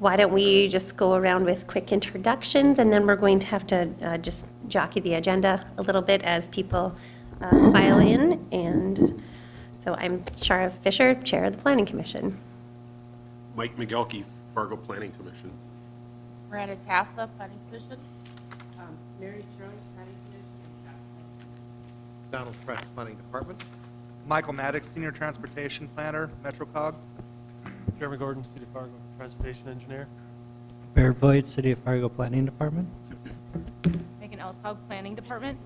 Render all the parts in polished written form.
why don't we just go around with quick introductions, and then we're going to have to just jockey the agenda a little bit as people file in. And so I'm Shara Fisher, Chair of the Planning Commission. Mike McGelkey, Fargo Planning Commission. Miranda Tasta, Planning Commission. Mary Joyce, Planning Commission. Donald Fresh, Planning Department. Michael Maddox, Senior Transportation Planner, MetroCog. Jeremy Gordon, City of Fargo Transportation Engineer. Bear Voigt, City of Fargo Planning Department. Megan Elshog, Planning Department.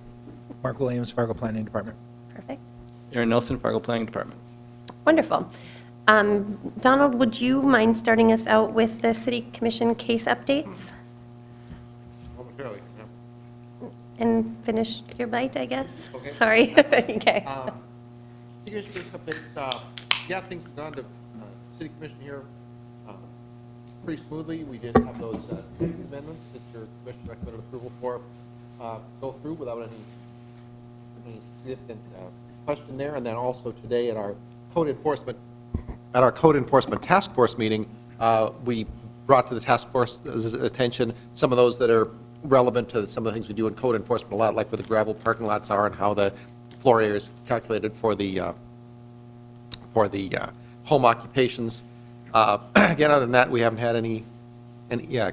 Mark Williams, Fargo Planning Department. Perfect. Aaron Nelson, Fargo Planning Department. Wonderful. Donald, would you mind starting us out with the City Commission case updates? Momentarily. Yeah. And finish your bite, I guess? Okay. Sorry. Okay. City Commission updates. Yeah, things have gone to City Commission here pretty smoothly. We did have those 6 amendments that your commission recommended approval for go through without any significant question there. And then also today at our code enforcement task force meeting, we brought to the task force's attention some of those that are relevant to some of the things we do in code enforcement a lot, like where the gravel parking lots are and how the floor area is calculated for the home occupations. Again, other than that, we haven't had any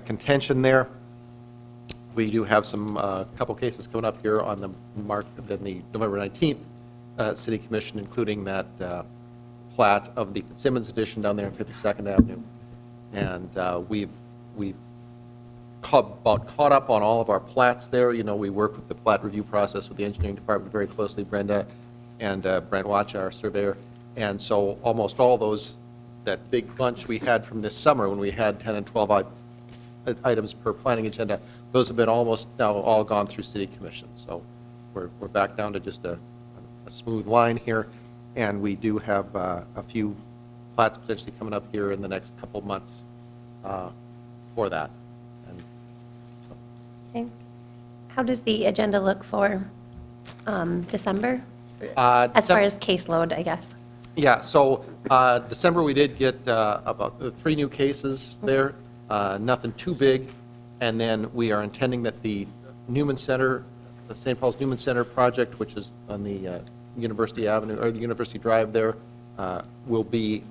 contention there. We do have some couple cases coming up here on the November 19th City Commission, including that plat of the Simmons Edition down there on 52nd Avenue. And we've about caught up on all of our plats there. You know, we work with the plat review process with the engineering department very closely, Brenda and Brent Watch, our surveyor. And so almost all those, that big bunch we had from this summer when we had 10 and 12 items per planning agenda, those have been almost now all gone through City Commission. So we're back down to just a smooth line here. And we do have a few plats potentially coming up here in the next couple of months for that. And so. Okay. How does the agenda look for December? As far as caseload, I guess. Yeah, so December we did get about 3 new cases there, nothing too big. And then we are intending that the Newman Center, the St. Paul's Newman Center project, which is on the University Avenue, or the University Drive there, will be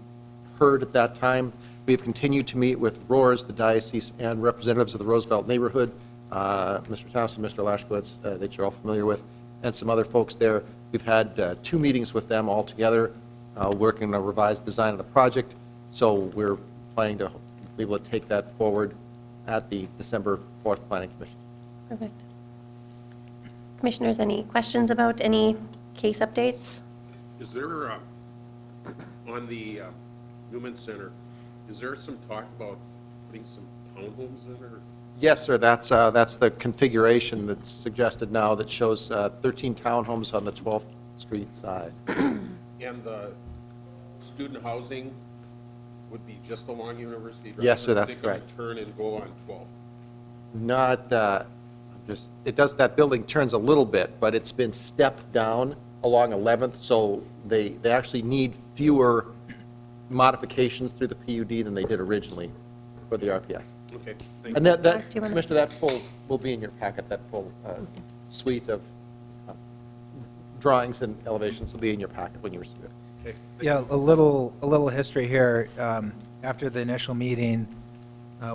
heard at that time. We have continued to meet with ROARS, the diocese, and representatives of the Roosevelt neighborhood, Mr. Thompson, Mr. Lashkowitz, that you're all familiar with, and some other folks there. We've had 2 meetings with them all together, working on a revised design of the project. So we're planning to be able to take that forward at the December 4th Planning Commission. Perfect. Commissioners, any questions about any case updates? Is there, on the Newman Center, is there some talk about putting some townhomes in or? Yes, sir, that's the configuration that's suggested now that shows 13 townhomes on the 12th Street side. And the student housing would be just along University Drive? Yes, sir, that's Take a correct. turn and go on 12th? Not, it does, that building turns a little bit, but it's been stepped down along 11th, so they actually need fewer modifications through the PUD than they did originally for the RPS. Okay, thank And you. that Do you wanna- Commissioner, that full will be in your packet, that full suite of drawings and elevations will be in your packet when you receive it. Okay, thank Yeah, you. a little history here. After the initial meeting,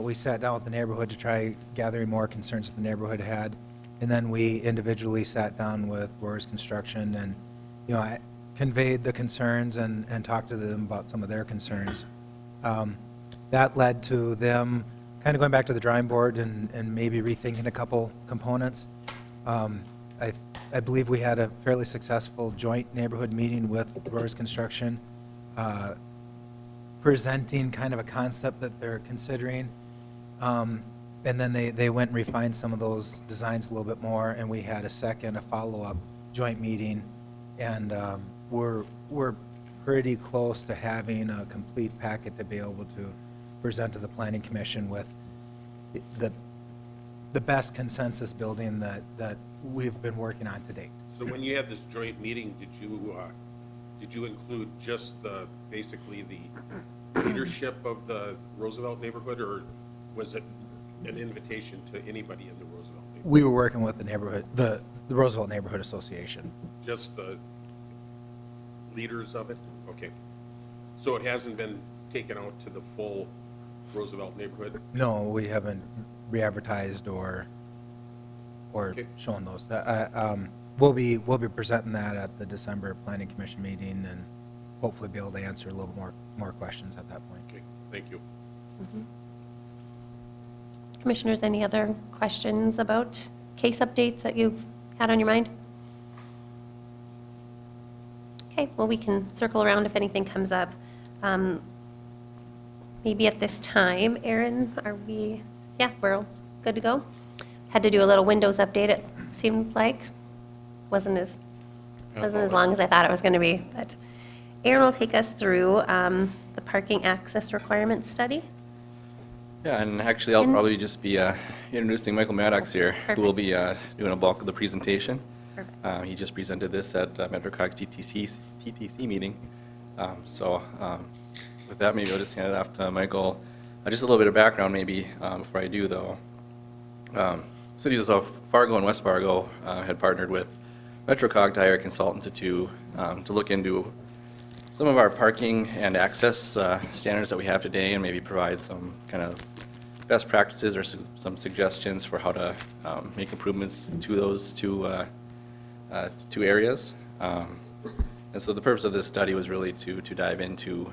we sat down with the neighborhood to try gathering more concerns that the neighborhood had. And then we individually sat down with Roars Construction and, you know, I conveyed the concerns and talked to them about some of their concerns. That led to them kind of going back to the drawing board and maybe rethinking a couple components. I believe we had a fairly successful joint neighborhood meeting with Roars Construction, presenting kind of a concept that they're considering. And then they went and refined some of those designs a little bit more, and we had a follow-up joint meeting, and we're pretty close to having a complete packet to be able to present to the Planning Commission with the best consensus building that we've been working on to date. So when you had this joint meeting, did you include just basically the leadership of the Roosevelt neighborhood, or was it an invitation to anybody in the Roosevelt neighborhood? We were working with the neighborhood, the Roosevelt Neighborhood Association. Just the leaders of it? Okay. So it hasn't been taken out to the full Roosevelt neighborhood? No, we haven't re-advertised or Okay. shown those. We'll be presenting that at the December Planning Commission meeting and hopefully be able to answer a little more questions at that point. Okay, thank you. Commissioners, any other questions about case updates that you've had on your mind? Okay, well, we can circle around if anything comes up. Maybe at this time, Aaron, are we, yeah, we're all good to go? Had to do a little Windows update, it seemed like. Wasn't as long as I thought it was going to be. But Aaron will take us through the parking access requirements study. Yeah, and actually, I'll probably just be introducing Michael Maddox here, who will be doing a bulk of the presentation. Perfect. He just presented this at MetroCog's TTC meeting. With that, maybe I'll just hand it off to Michael. Just a little bit of background, maybe, before I do, though. Cities of Fargo and West Fargo had partnered with MetroCog to hire a consultant to look into some of our parking and access standards that we have today, and maybe provide some kind of best practices or some suggestions for how to make improvements to those two areas. And so the purpose of this study was really to dive into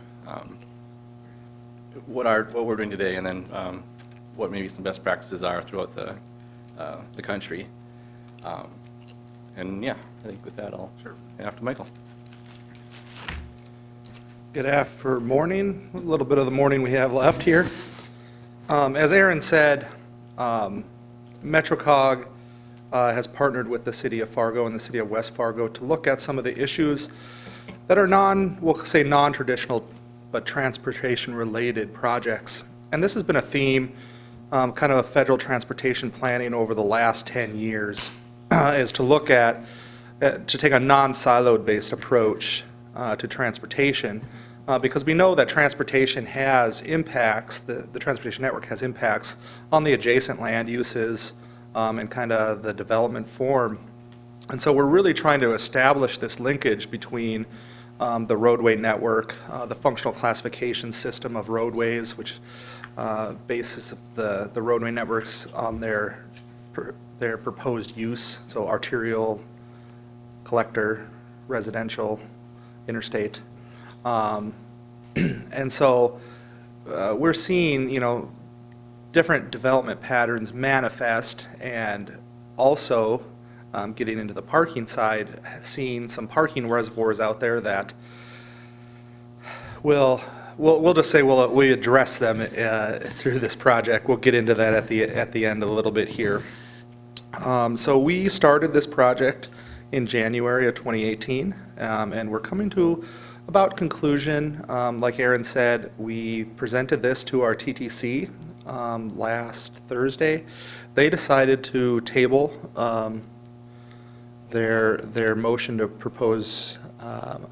what we're doing today, and then what maybe some best practices are throughout the country. And yeah, I think with that, I'll hand off to Michael. Good afternoon, morning, a little bit of the morning we have left here. As Aaron said, MetroCog has partnered with the City of Fargo and the City of West Fargo to look at some of the issues that are we'll say non-traditional, but transportation-related projects. And this has been a theme, kind of a federal transportation planning over the last 10 years, is to look at, to take a non-siloed based approach to transportation, because we know that transportation has impacts, the transportation network has impacts on the adjacent land uses and kind of the development form. And so we're really trying to establish this linkage between the roadway network, the functional classification system of roadways, which bases the roadway networks on their proposed use, so arterial, collector, residential, interstate. And so we're seeing, different development patterns manifest, and also getting into the parking side, seeing some parking reservoirs out there that we'll just say we address them through this project. We'll get into that at the end a little bit here. So we started this project in January of 2018, and we're coming to about conclusion. Like Aaron said, we presented this to our TTC last Thursday. They decided to table their motion to propose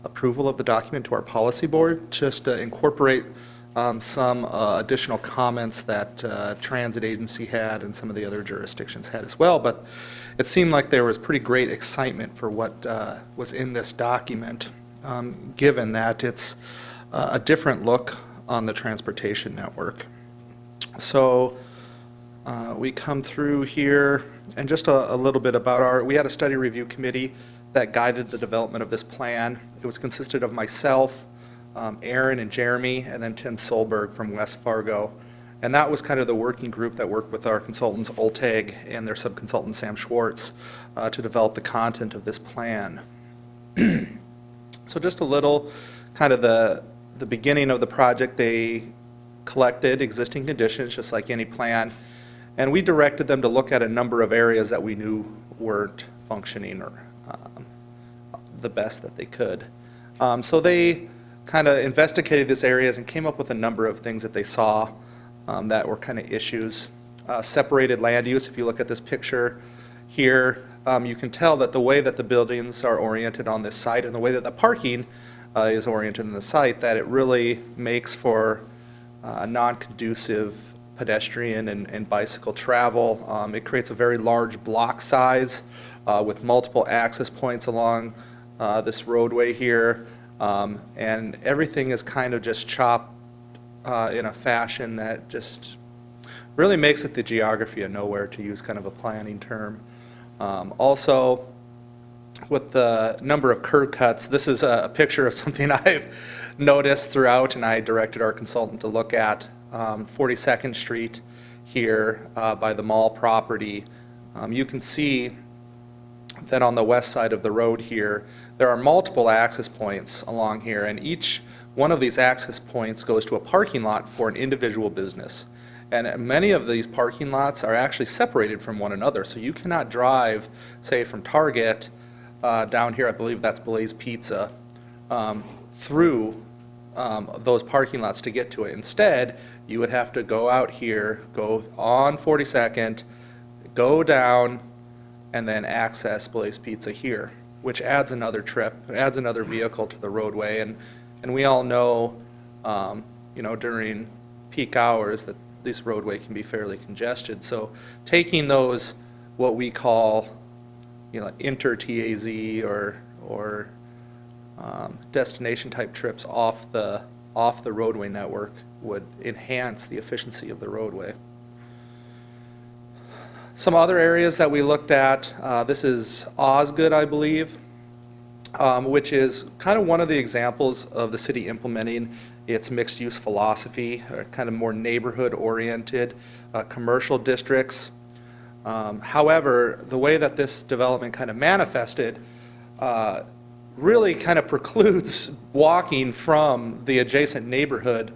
approval of the document to our policy board, just to incorporate some additional comments that transit agency had and some of the other jurisdictions had as well. But it seemed like there was pretty great excitement for what was in this document, given that it's a different look on the transportation network. So we come through here, and just a little bit about we had a study review committee that guided the development of this plan. It was consisted of myself, Aaron and Jeremy, and then Tim Solberg from West Fargo. And that was kind of the working group that worked with our consultants, Olteg, and their subconsultant, Sam Schwartz, to develop the content of this plan. So just a little, kind of the beginning of the project, they collected existing conditions, just like any plan, and we directed them to look at a number of areas that we knew weren't functioning or the best that they could. So they kind of investigated these areas and came up with a number of things that they saw that were kind of issues. Separated land use, if you look at this picture here, you can tell that the way that the buildings are oriented on this site and the way that the parking is oriented on the site, that it really makes for a non-conducive pedestrian and bicycle travel. It creates a very large block size with multiple access points along this roadway here. And everything is kind of just chopped in a fashion that just really makes it the geography of nowhere, to use kind of a planning term. Also, with the number of curb cuts, this is a picture of something I've noticed throughout, and I directed our consultant to look at 42nd Street here by the mall property. You can see that on the west side of the road here, there are multiple access points along here, and each one of these access points goes to a parking lot for an individual business. And many of these parking lots are actually separated from one another, so you cannot drive, say, from Target down here, I believe that's Blaze Pizza, through those parking lots to get to it. Instead, you would have to go out here, go on 42nd, go down, and then access Blaze Pizza here, which adds another trip, adds another vehicle to the roadway. And we all know, during peak hours that this roadway can be fairly congested. So taking those, what we call, inter-TAZ or destination type trips off the roadway network would enhance the efficiency of the roadway. Some other areas that we looked at, this is Osgood, I believe, which is kind of one of the examples of the city implementing its mixed-use philosophy, kind of more neighborhood-oriented commercial districts. However, the way that this development kind of manifested really kind of precludes walking from the adjacent neighborhood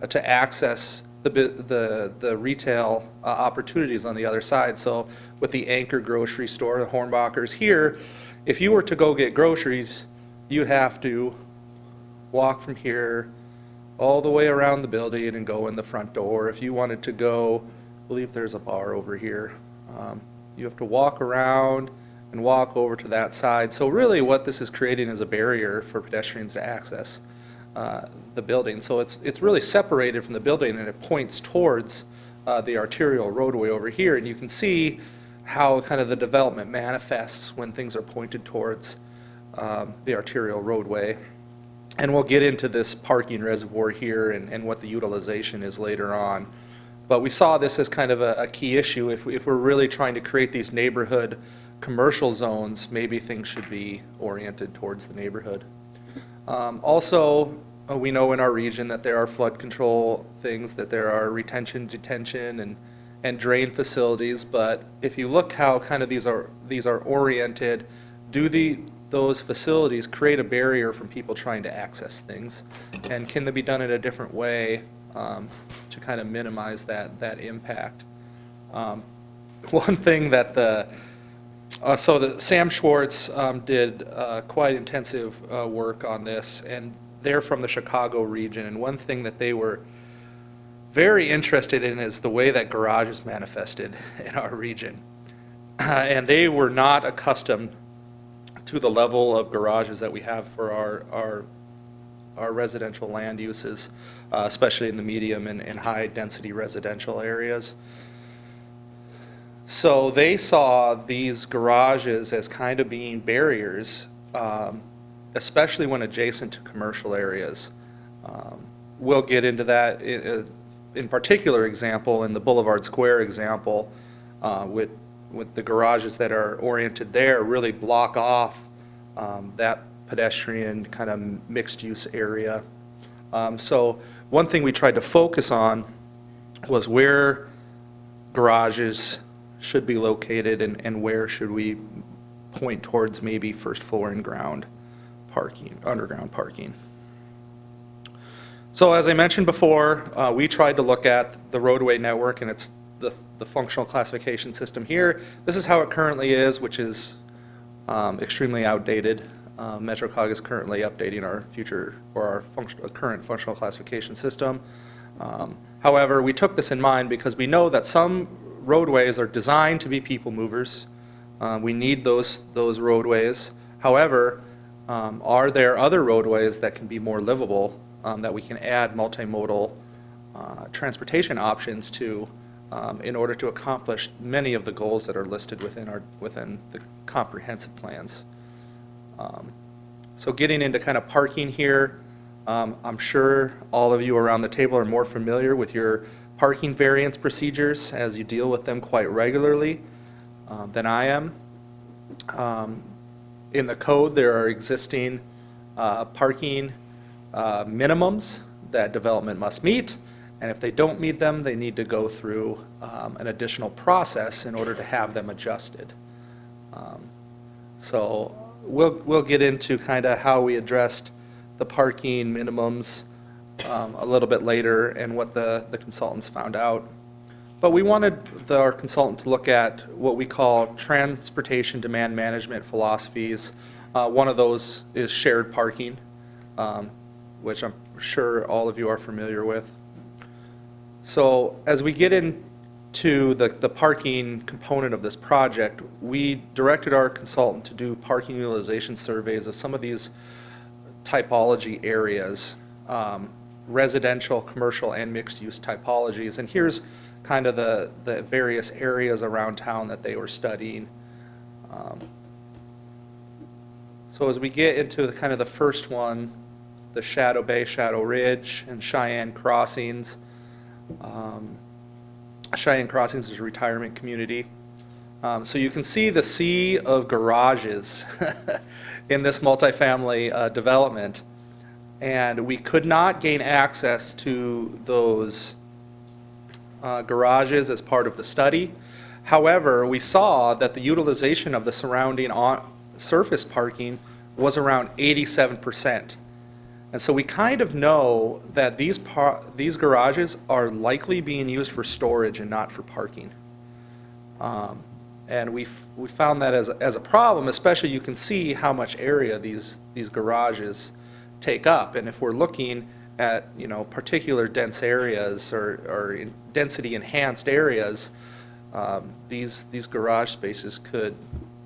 to access the retail opportunities on the other side. So with the Anchor grocery store, the Hornbachers here, if you were to go get groceries, you'd have to walk from here all the way around the building and go in the front door. If you wanted to go, I believe there's a bar over here, you have to walk around and walk over to that side. So really what this is creating is a barrier for pedestrians to access the building. So it's really separated from the building, and it points towards the arterial roadway over here. And you can see how kind of the development manifests when things are pointed towards the arterial roadway. And we'll get into this parking reservoir here and what the utilization is later on. But we saw this as kind of a key issue. If we're really trying to create these neighborhood commercial zones, maybe things should be oriented towards the neighborhood. Also, we know in our region that there are flood control things, that there are retention, detention, and drain facilities. But if you look how kind of these are oriented, those facilities create a barrier from people trying to access things? And can they be done in a different way to kind of minimize that impact? One thing that Sam Schwartz did quite intensive work on this, and they're from the Chicago region, and one thing that they were very interested in is the way that garages manifested in our region. And they were not accustomed to the level of garages that we have for our residential land uses, especially in the medium and high density residential areas. So they saw these garages as kind of being barriers, especially when adjacent to commercial areas. We'll get into that in particular example, in the Boulevard Square example, with the garages that are oriented there really block off that pedestrian kind of mixed-use area. So one thing we tried to focus on was where garages should be located and where should we point towards maybe first floor and ground parking, underground parking. So as I mentioned before, we tried to look at the roadway network, and it's the functional classification system here. This is how it currently is, which is extremely outdated. MetroCog is currently updating our current functional classification system. However, we took this in mind because we know that some roadways are designed to be people movers. We need those roadways. However, are there other roadways that can be more livable, that we can add multimodal transportation options to in order to accomplish many of the goals that are listed within the comprehensive plans. So getting into kind of parking here, I'm sure all of you around the table are more familiar with your parking variance procedures as you deal with them quite regularly than I am. In the code, there are existing parking minimums that development must meet, and if they don't meet them, they need to go through an additional process in order to have them adjusted. So we'll get into kind of how we addressed the parking minimums a little bit later and what the consultants found out. But we wanted our consultant to look at what we call transportation demand management philosophies. One of those is shared parking, which I'm sure all of you are familiar with. So as we get into the parking component of this project, we directed our consultant to do parking utilization surveys of some of these typology areas, residential, commercial, and mixed-use typologies. And here's kind of the various areas around town that they were studying. So as we get into kind of the first one, the Shadow Bay, Shadow Ridge, and Cheyenne Crossings. Cheyenne Crossings is a retirement community. So you can see the sea of garages in this multifamily development. And we could not gain access to those garages as part of the study. However, we saw that the utilization of the surrounding surface parking was around 87%. And so we kind of know that these garages are likely being used for storage and not for parking. And we found that as a problem, especially you can see how much area these garages take up. And if we're looking at, you know, particular dense areas or density enhanced areas, these garage spaces could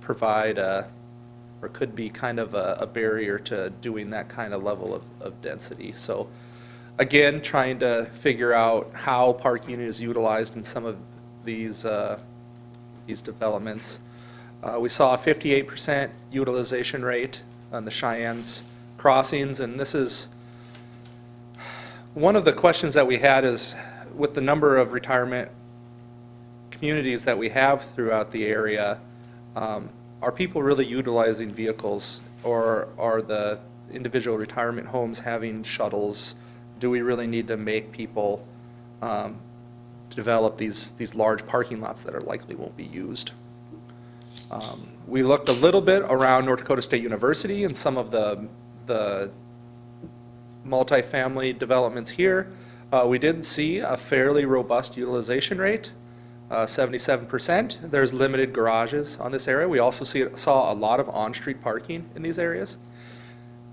provide or could be kind of a barrier to doing that kind of level of density. So again, trying to figure out how parking is utilized in some of these developments. We saw a 58% utilization rate on the Cheyenne's crossings, and this is one of the questions that we had is with the number of retirement communities that we have throughout the area, are people really utilizing vehicles, or are the individual retirement homes having shuttles? Do we really need to make people develop these large parking lots that are likely won't be used? We looked a little bit around North Dakota State University and some of the multifamily developments here. We did see a fairly robust utilization rate. 77%. There's limited garages on this area. We also saw a lot of on-street parking in these areas.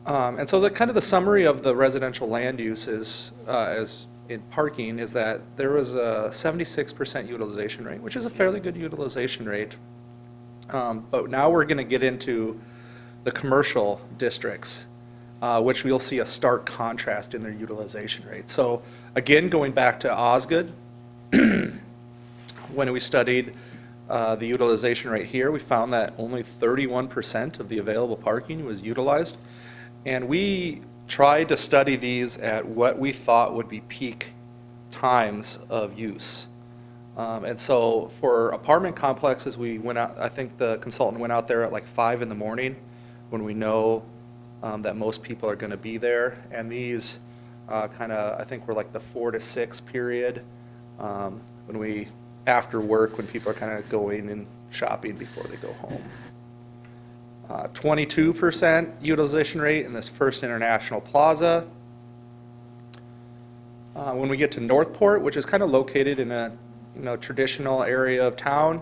And so the kind of the summary of the residential land use is, as in parking, is that there was a 76% utilization rate, which is a fairly good utilization rate. But now we're going to get into the commercial districts, which we'll see a stark contrast in their utilization rate. So again, going back to Osgood, when we studied the utilization rate here, we found that only 31% of the available parking was utilized. And we tried to study these at what we thought would be peak times of use. And so for apartment complexes, we went out, I think the consultant went out there at like 5 in the morning when we know that most people are going to be there. And these kind of, I think, were like the 4 to 6 period when we, after work, when people are kind of going and shopping before they go home. 22% utilization rate in this First International Plaza. When we get to Northport, which is kind of located in a traditional area of town,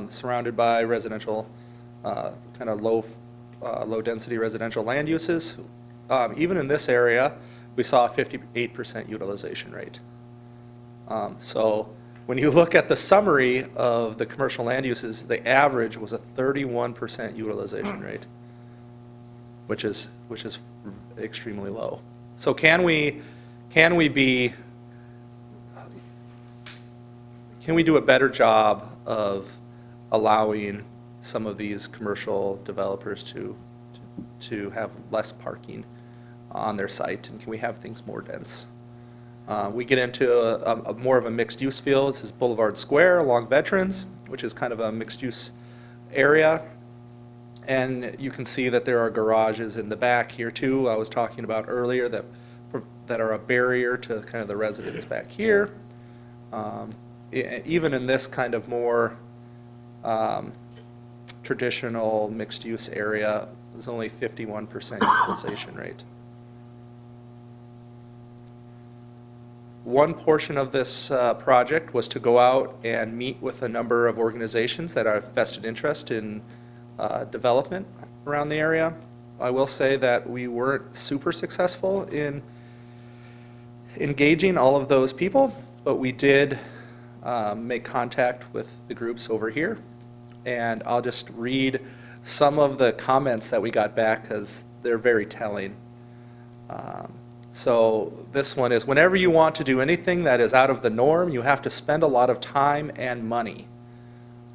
surrounded by residential, kind of low density residential land uses. Even in this area, we saw a 58% utilization rate. So when you look at the summary of the commercial land uses, the average was a 31% utilization rate, which is extremely low. So can we be can we do a better job of allowing some of these commercial developers to have less parking on their site, and can we have things more dense? We get into a more of a mixed-use feel. This is Boulevard Square along Veterans, which is kind of a mixed-use area. And you can see that there are garages in the back here too, I was talking about earlier, that are a barrier to kind of the residents back here. Even in this kind of more traditional mixed-use area, there's only 51% utilization rate. One portion of this project was to go out and meet with a number of organizations that are vested interest in development around the area. I will say that we weren't super successful in engaging all of those people, but we did make contact with the groups over here. And I'll just read some of the comments that we got back because they're very telling. So this one is, whenever you want to do anything that is out of the norm, you have to spend a lot of time and money.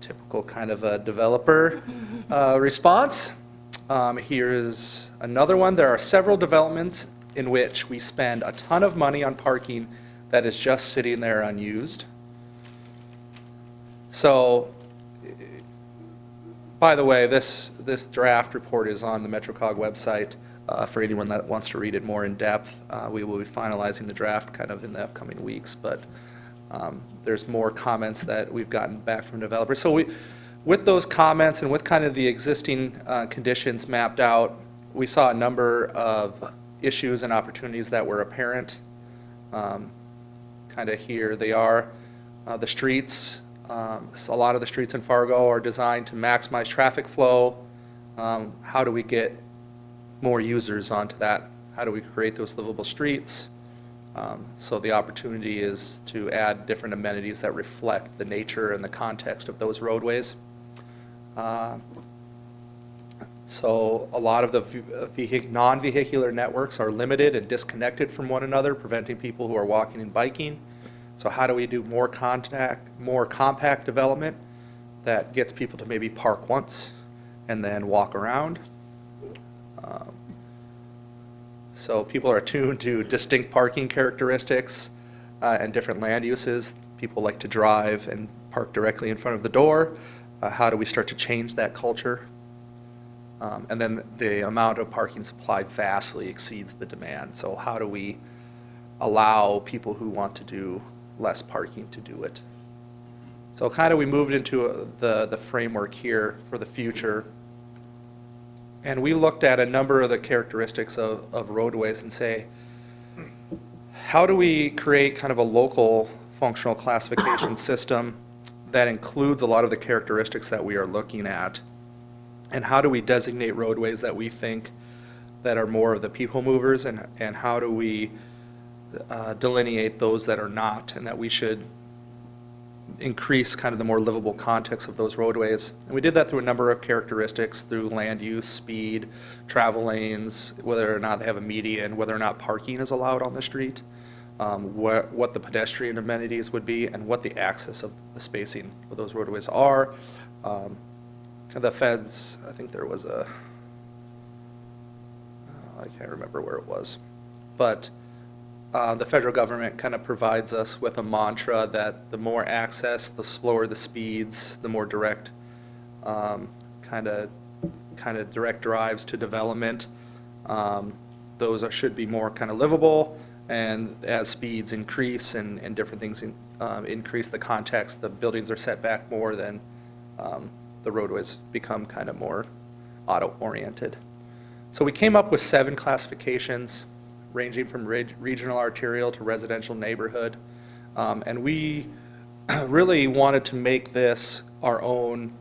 Typical kind of a developer response. Here's another one. There are several developments in which we spend a ton of money on parking that is just sitting there unused. So, by the way, this draft report is on the MetroCog website. For anyone that wants to read it more in depth, we will be finalizing the draft kind of in the upcoming weeks, but there's more comments that we've gotten back from developers. So with those comments and with kind of the existing conditions mapped out, we saw a number of issues and opportunities that were apparent. Kind of here they are. The streets, a lot of the streets in Fargo are designed to maximize traffic flow. How do we get more users onto that? How do we create those livable streets? So the opportunity is to add different amenities that reflect the nature and the context of those roadways. So a lot of the non-vehicular networks are limited and disconnected from one another, preventing people who are walking and biking. So how do we do more compact development that gets people to maybe park once and then walk around? So people are attuned to distinct parking characteristics and different land uses. People like to drive and park directly in front of the door. How do we start to change that culture? And then the amount of parking supply vastly exceeds the demand. So how do we allow people who want to do less parking to do it? So kind of we moved into the framework here for the future. And we looked at a number of the characteristics of roadways and say, how do we create kind of a local functional classification system that includes a lot of the characteristics that we are looking at? And how do we designate roadways that we think that are more of the people movers, and how do we delineate those that are not, and that we should increase kind of the more livable context of those roadways? And we did that through a number of characteristics, through land use, speed, travel lanes, whether or not they have a median, whether or not parking is allowed on the street, what the pedestrian amenities would be, and what the access of the spacing of those roadways are. The feds, I think there was I can't remember where it was, but the federal government kind of provides us with a mantra that the more access, the slower the speeds, the more direct, kind of direct drives to development. Those should be more kind of livable, and as speeds increase and different things increase the context, the buildings are set back more, than the roadways become kind of more auto-oriented. So we came up with 7 classifications, ranging from regional arterial to residential neighborhood. And we really wanted to make this our own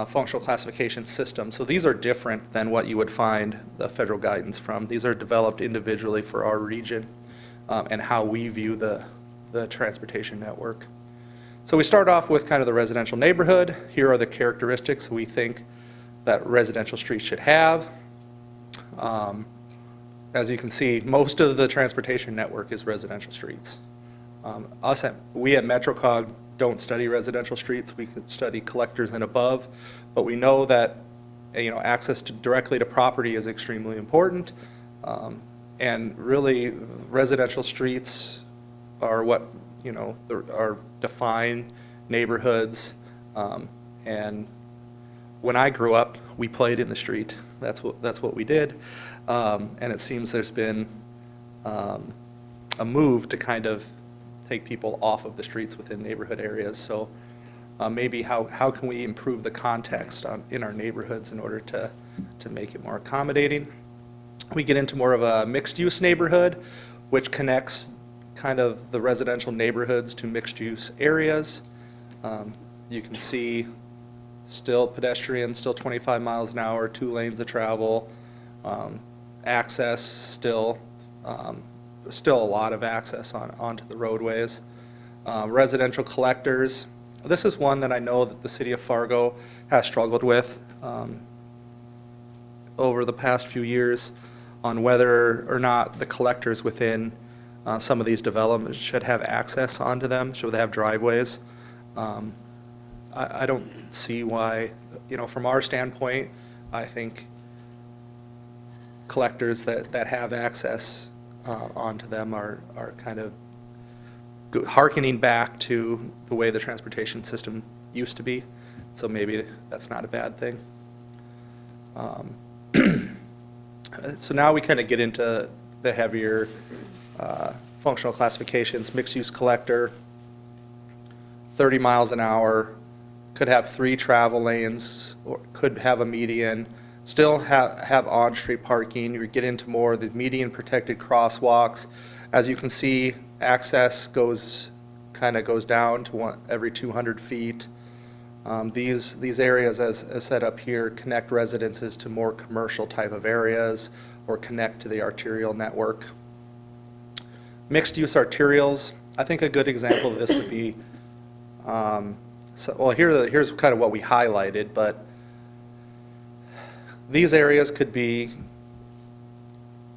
functional classification system. So these are different than what you would find the federal guidance from. These are developed individually for our region and how we view the transportation network. So we start off with kind of the residential neighborhood. Here are the characteristics we think that residential streets should have. As you can see, most of the transportation network is residential streets. We at MetroCog don't study residential streets, we can study collectors and above, but we know that, access directly to property is extremely important. And really, residential streets are what, are defined neighborhoods. And when I grew up, we played in the street. That's what we did. And it seems there's been a move to kind of take people off of the streets within neighborhood areas. So maybe how can we improve the context in our neighborhoods in order to make it more accommodating? We get into more of a mixed-use neighborhood, which connects kind of the residential neighborhoods to mixed-use areas. You can see still pedestrians, still 25 miles an hour, 2 lanes of travel, access still a lot of access onto the roadways. Residential collectors, this is one that I know that the city of Fargo has struggled with over the past few years on whether or not the collectors within some of these developments should have access onto them, should they have driveways. I don't see why, from our standpoint, I think collectors that have access onto them are kind of hearkening back to the way the transportation system used to be. So maybe that's not a bad thing. So now we kind of get into the heavier functional classifications. Mixed-use collector, 30 miles an hour, could have 3 travel lanes, or could have a median, still have on-street parking. You get into more of the median protected crosswalks. As you can see, access goes down to every 200 feet. These areas, as set up here, connect residences to more commercial type of areas or connect to the arterial network. Mixed-use arterials, I think a good example of this would be, here's kind of what we highlighted, but these areas could be,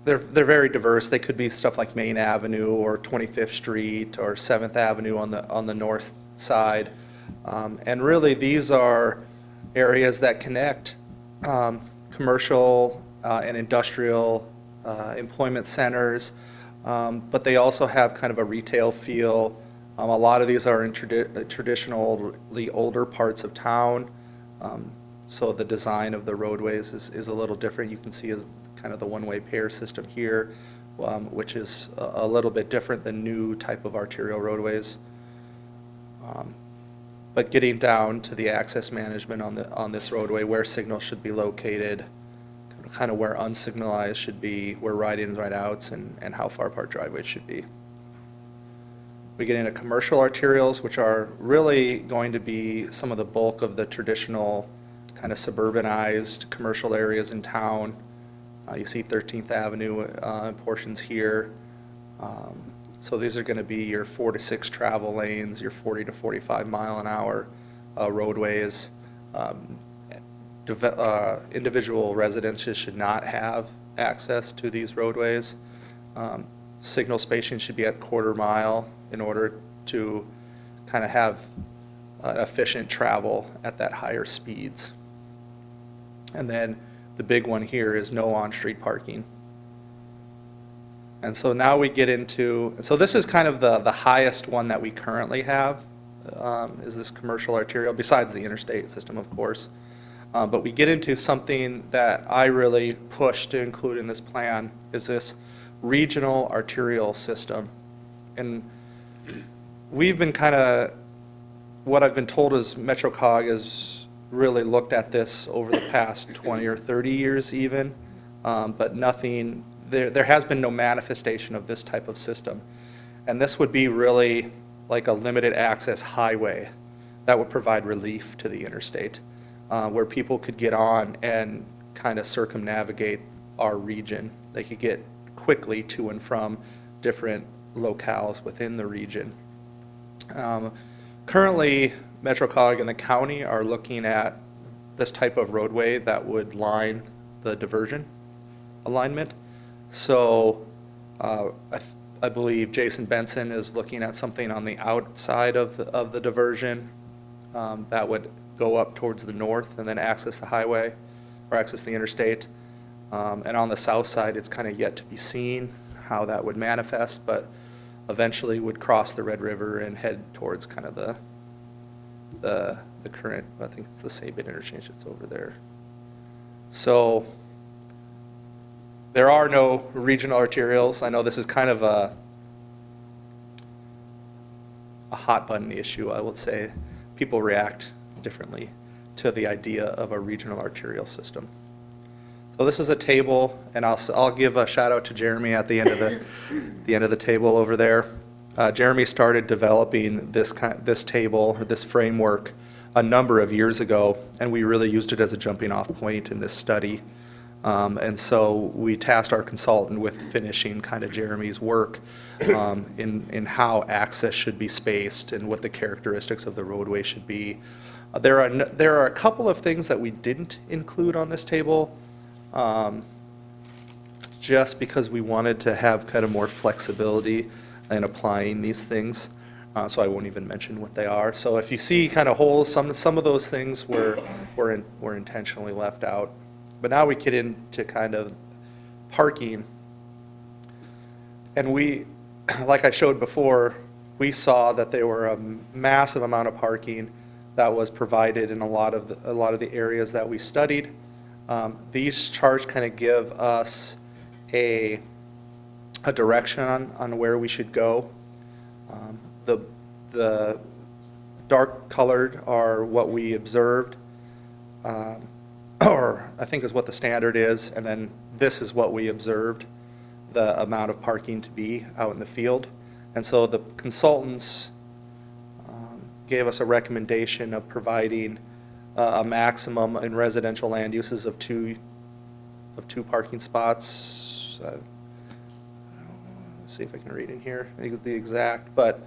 they're very diverse. They could be stuff like Main Avenue or 25th Street or 7th Avenue on the north side. And really, these are areas that connect commercial and industrial employment centers, but they also have kind of a retail feel. A lot of these are in traditionally older parts of town, so the design of the roadways is a little different. You can see kind of the one-way pair system here, which is a little bit different than new type of arterial roadways. But getting down to the access management on this roadway, where signals should be located, kind of where unsignalized should be, where right-ins, right-outs, and how far apart driveways should be. We get into commercial arterials, which are really going to be some of the bulk of the traditional kind of suburbanized commercial areas in town. You see 13th Avenue portions here. So these are going to be your 4 to 6 travel lanes, your 40 to 45 mile an hour roadways. Individual residences should not have access to these roadways. Signal spacing should be at quarter mile in order to kind of have efficient travel at that higher speeds. And then the big one here is no on-street parking. And so now we get into, so this is kind of the highest one that we currently have, is this commercial arterial, besides the interstate system, of course. But we get into something that I really push to include in this plan, is this regional arterial system. And we've been kind of, what I've been told is MetroCog has really looked at this over the past 20 or 30 years even, but nothing, there has been no manifestation of this type of system. And this would be really like a limited access highway that would provide relief to the interstate, where people could get on and kind of circumnavigate our region. They could get quickly to and from different locales within the region. Currently, MetroCog and the county are looking at this type of roadway that would line the diversion alignment. So I I believe Jason Benson is looking at something on the outside of the diversion that would go up towards the north and then access the highway or access the interstate. And on the south side, it's kind of yet to be seen how that would manifest, but eventually would cross the Red River and head towards kind of the current, I think it's the Sabin interchange that's over there. So there are no regional arterials. I know this is kind of a hot button issue, I would say. People react differently to the idea of a regional arterial system. So this is a table, and I'll give a shout out to Jeremy at the end of the table over there. Jeremy started developing this table or this framework a number of years ago, and we really used it as a jumping off point in this study. And so we tasked our consultant with finishing kind of Jeremy's work in how access should be spaced and what the characteristics of the roadway should be. There are a couple of things that we didn't include on this table, just because we wanted to have kind of more flexibility in applying these things. So I won't even mention what they are. So if you see kind of holes, some of those things were intentionally left out. But now we get into kind of parking. And we, like I showed before, we saw that there were a massive amount of parking that was provided in a lot of the areas that we studied. These charts kind of give us a direction on where we should go. The dark colored are what we observed, or I think is what the standard is, and then this is what we observed the amount of parking to be out in the field. And so the consultants gave us a recommendation of providing a maximum in residential land uses of two parking spots. Let's see if I can read in here the exact, but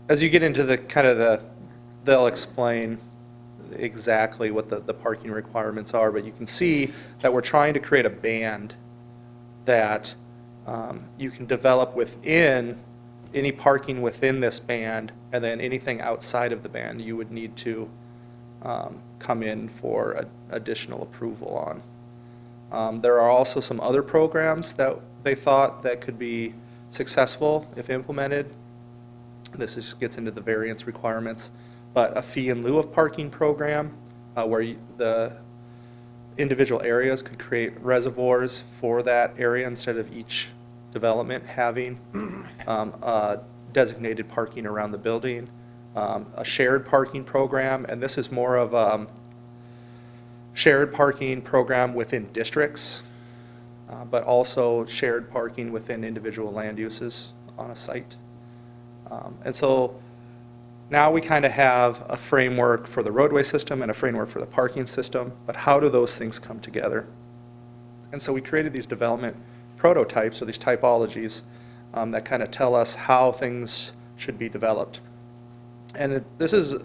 as you get into they'll explain exactly what the parking requirements are, but you can see that we're trying to create a band that you can develop within any parking within this band, and then anything outside of the band you would need to come in for additional approval on. There are also some other programs that they thought that could be successful if implemented. This just gets into the variance requirements, but a fee in lieu of parking program where the individual areas could create reservoirs for that area instead of each development having designated parking around the building. A shared parking program, and this is more of a shared parking program within districts, but also shared parking within individual land uses on a site. And so now we kind of have a framework for the roadway system and a framework for the parking system, but how do those things come together? And so we created these development prototypes, or these typologies, that kind of tell us how things should be developed. And this is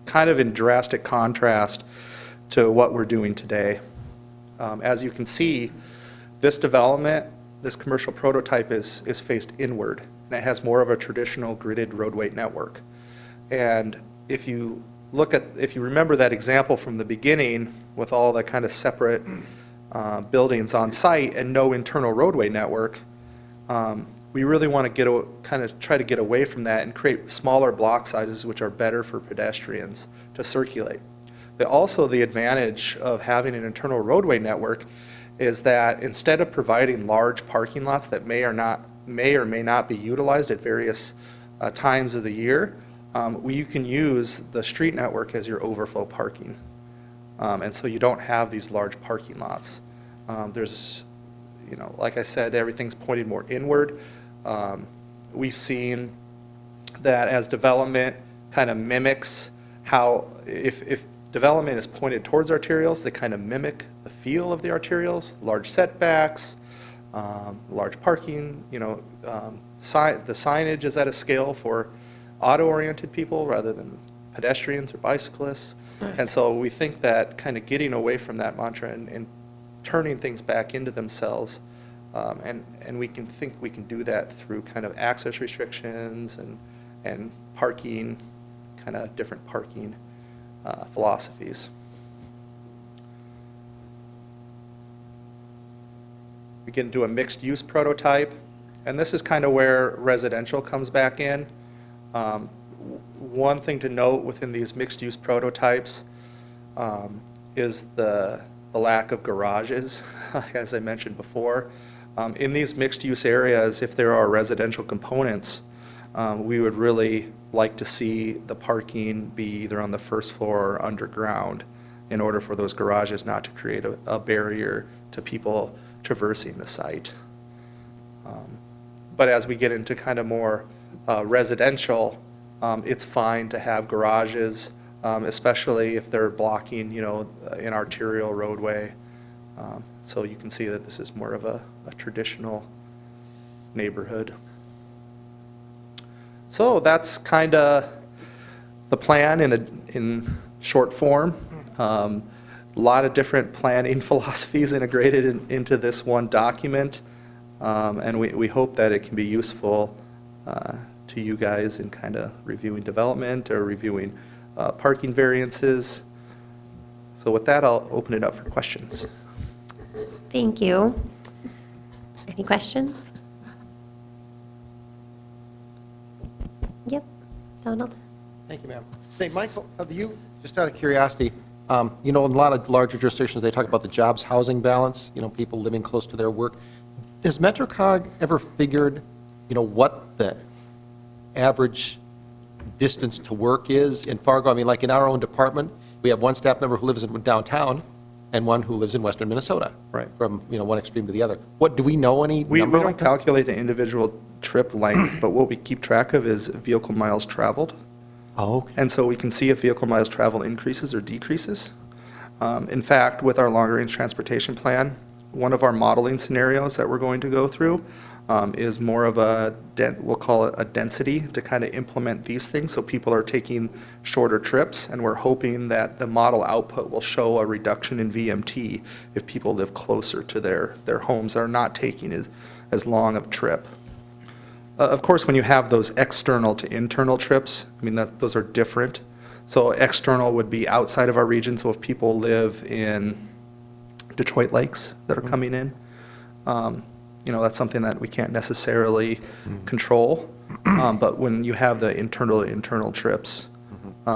kind of in drastic contrast to what we're doing today. As you can see, this development, this commercial prototype is faced inward, and it has more of a traditional gridded roadway network. And if you remember that example from the beginning with all the kind of separate buildings on site and no internal roadway network, we really want to try to get away from that and create smaller block sizes which are better for pedestrians to circulate. But also the advantage of having an internal roadway network is that instead of providing large parking lots that may or may not be utilized at various times of the year, you can use the street network as your overflow parking. And so you don't have these large parking lots. There's, like I said, everything's pointed more inward. We've seen that as development kind of mimics how, if development is pointed towards arterials, they kind of mimic the feel of the arterials, large setbacks, large parking, the signage is at a scale for auto-oriented people rather than pedestrians or bicyclists. And so we think that kind of getting away from that mantra and turning things back into themselves And we think we can do that through kind of access restrictions and parking, kind of different parking philosophies. We can do a mixed-use prototype, and this is kind of where residential comes back in. One thing to note within these mixed-use prototypes is the lack of garages, as I mentioned before. In these mixed-use areas, if there are residential components, we would really like to see the parking be either on the first floor or underground in order for those garages not to create a barrier to people traversing the site. But as we get into kind of more residential, it's fine to have garages, especially if they're blocking, an arterial roadway. So you can see that this is more of a traditional neighborhood. So that's kind of the plan in short form. A lot of different planning philosophies integrated into this one document, and we hope that it can be useful to you guys in kind of reviewing development or reviewing parking variances. So with that, I'll open it up for questions. Thank you. Any questions? Yep, Donald? Thank you, ma'am. Say, Michael, have you, just out of curiosity, in a lot of larger jurisdictions, they talk about the jobs housing balance, people living close to their work. Has MetroCog ever figured, what the average distance to work is in Fargo? I mean, like in our own department, we have one staff member who lives in downtown and one who lives in western Minnesota. Right. From, one extreme to the other. What, do we know any We number don't like that? calculate the individual trip length, but what we keep track of is vehicle miles traveled. Oh, okay. And so we can see if vehicle miles traveled increases or decreases. In fact, with our long-range transportation plan, one of our modeling scenarios that we're going to go through is more of we'll call it a density to kind of implement these things. So people are taking shorter trips, and we're hoping that the model output will show a reduction in VMT if people live closer to their homes that are not taking as long of trip. Of course, when you have those external to internal trips, I mean, those are different. So external would be outside of our region, so if people live in Detroit Lakes that are coming in, that's something that we can't necessarily control. But when you have the internal trips,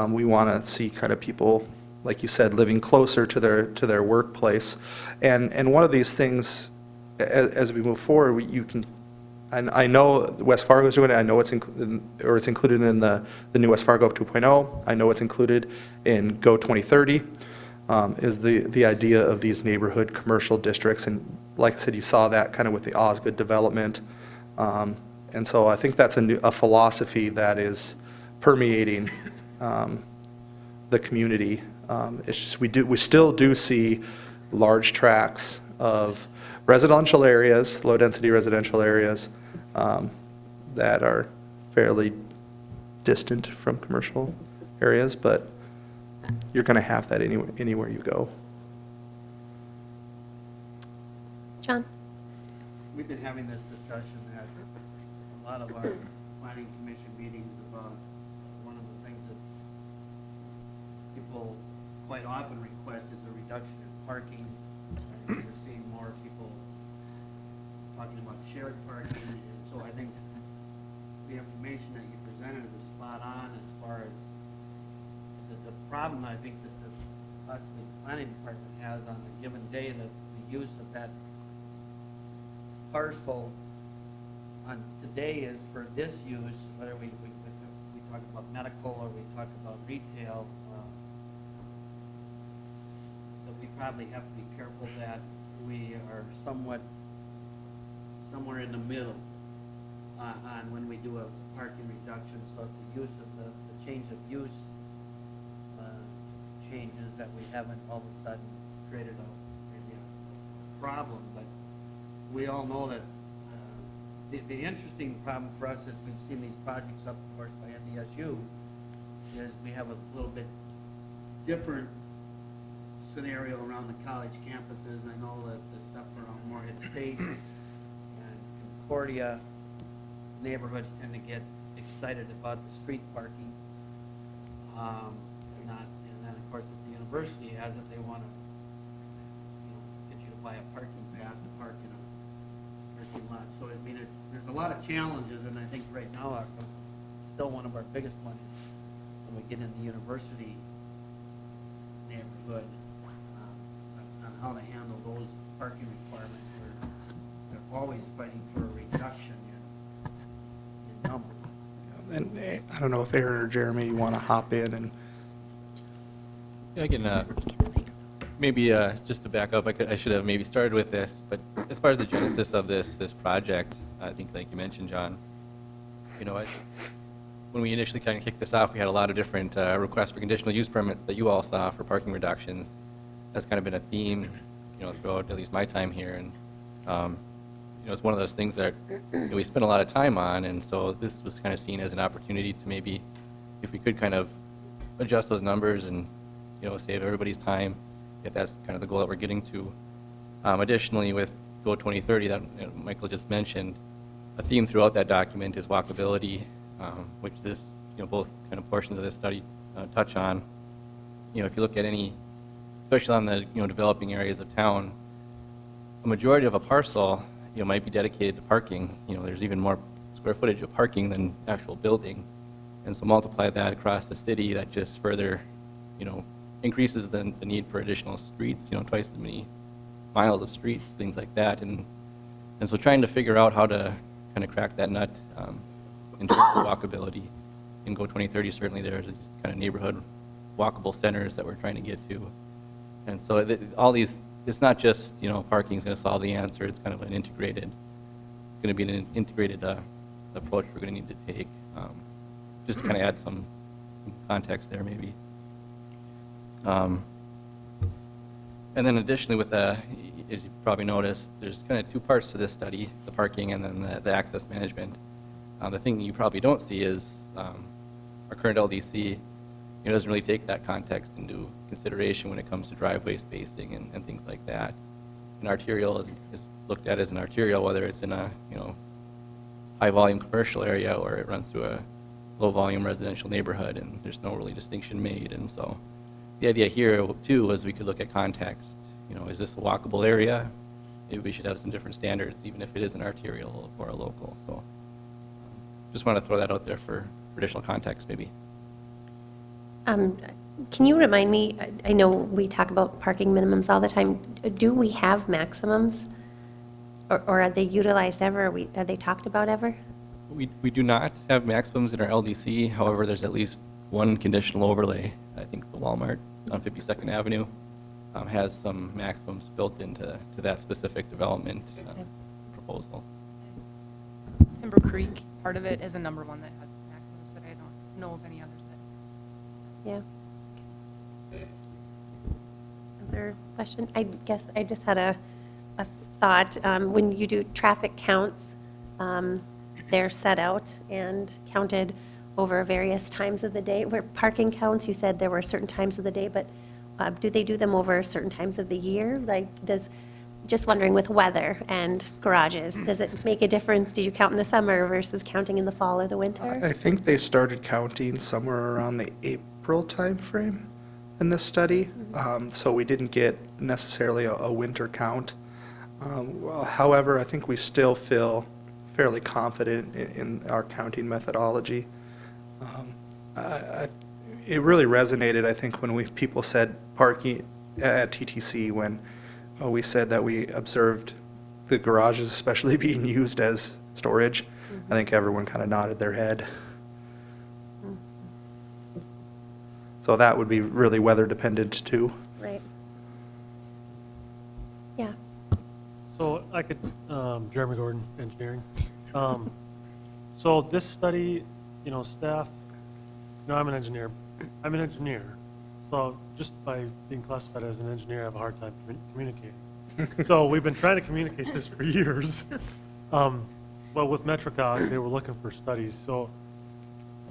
we want to see kind of people, like you said, living closer to their workplace. And one of these things, as we move forward, you can. And I know West Fargo is doing it. I know it's included in the new West Fargo 2.0. I know it's included in Go 2030. Is the idea of these neighborhood commercial districts, and like I said, you saw that kind of with the Osgood development, and so I think that's a philosophy that is permeating the community. It's just we still do see large tracts of residential areas, low-density residential areas, that are fairly distant from commercial areas, but you're going to have that anywhere you go. John? We've been having this discussion at a lot of our planning commission meetings about one of the things that people quite often request is a reduction in parking. And we're seeing more people talking about shared parking. And so I think the information that you presented is spot on as far as the problem I think that the possibly planning department has on a given day, that the use of that parcel on today is for this use, whether we talk about medical or we talk about retail, that we probably have to be careful that we are somewhere in the middle on when we do a parking reduction, so if the use of the change of use changes, that we haven't all of a sudden created maybe a problem. But we all know that the interesting problem for us is we've seen these projects up, of course, by NDSU, is we have a little bit different scenario around the college campuses. I know that the stuff around Morehead State Concordia neighborhoods tend to get excited about the street parking. And then, of course, if the university has it, they want to, get you to buy a parking pass to park in a parking lot. So, I mean, there's a lot of challenges, and I think right now, still one of our biggest ones when we get in the university neighborhood, on how to handle those parking requirements. We're always fighting for a reduction in numbers. And I don't know if Aaron or Jeremy, you want to hop in and Yeah, I can, maybe just to back up, I should have maybe started with this, but as far as the genesis of this project, I think like you mentioned, John, when we initially kind of kicked this off, we had a lot of different requests for conditional use permits that you all saw for parking reductions. That's kind of been a theme, throughout at least my time here, and it's one of those things that we spent a lot of time on, and so this was kind of seen as an opportunity to maybe, if we could kind of adjust those numbers and, save everybody's time, if that's kind of the goal that we're getting to. Additionally, with Go 2030 that Michael just mentioned, a theme throughout that document is walkability, which this, both kind of portions of this study touch on. If you look at any, especially on the, developing areas of town, a majority of a parcel, might be dedicated to parking. There's even more square footage of parking than actual building. And so multiply that across the city, that just further, increases the need for additional streets, twice as many miles of streets, things like that. And so trying to figure out how to kind of crack that nut in terms of walkability. In Go 2030, certainly there's these kind of neighborhood walkable centers that we're trying to get to. And so all these, it's not just, parking is going to solve the answer. It's kind of an integrated, it's going to be an integrated approach we're going to need to take. Just to kind of add some context there, maybe. And then additionally with as you probably noticed, there's kind of two parts to this study, the parking and then the access management. The thing you probably don't see is our current LDC doesn't really take that context into consideration when it comes to driveway spacing and things like that. An arterial is looked at as an arterial, whether it's in a high volume commercial area or it runs through a low volume residential neighborhood, and there's no really distinction made. And so the idea here too was we could look at context. Is this a walkable area? Maybe we should have some different standards, even if it is an arterial or a local. So just want to throw that out there for additional context, maybe. Can you remind me, I know we talk about parking minimums all the time. Do we have maximums? Or are they utilized ever? Are they talked about ever? We do not have maximums in our LDC. However, there's at least one conditional overlay. I think the Walmart on 52nd Avenue has some maximums built into that specific development proposal. Timber Creek, part of it is a number one that has maximums, but I don't know of any others that. Yeah. Other questions? I guess I just had a thought. When you do traffic counts, they're set out and counted over various times of the day. Where parking counts, you said there were certain times of the day, but do they do them over certain times of the year? Just wondering with weather and garages, does it make a difference? Did you count in the summer versus counting in the fall or the winter? I think they started counting somewhere around the April timeframe in this study, so we didn't get necessarily a winter count. However, I think we still feel fairly confident in our counting methodology. It really resonated, I think, when people said parking at TTC, when we said that we observed the garages especially being used as storage. I think everyone kind of nodded their head. So that would be really weather dependent too. Right. Yeah. So I could, Jeremy Gordon, engineering. So this study, staff, I'm an engineer. I'm an engineer. So just by being classified as an engineer, I have a hard time communicating. So we've been trying to communicate this for years. But with MetroCog, they were looking for studies. So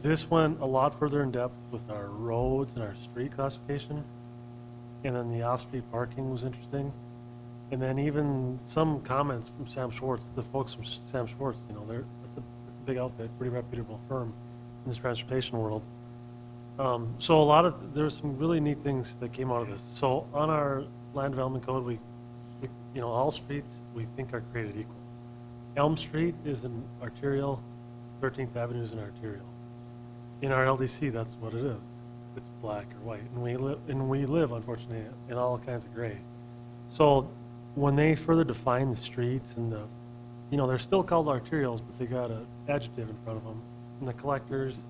this went a lot further in depth with our roads and our street classification. And then the off-street parking was interesting. And then even some comments from Sam Schwartz, the folks from Sam Schwartz, you know, it's a big outfit, pretty reputable firm in this transportation world. So there's some really neat things that came out of this. So on our land development code, we you know, all streets we think are created equal. Elm Street is an arterial, 13th Avenue is an arterial. In our LDC, that's what it is. It's black or white, and we live, unfortunately, in all kinds of gray. So when they further define the streets and you know, they're still called arterials, but they got an adjective in front of them. And the collectors,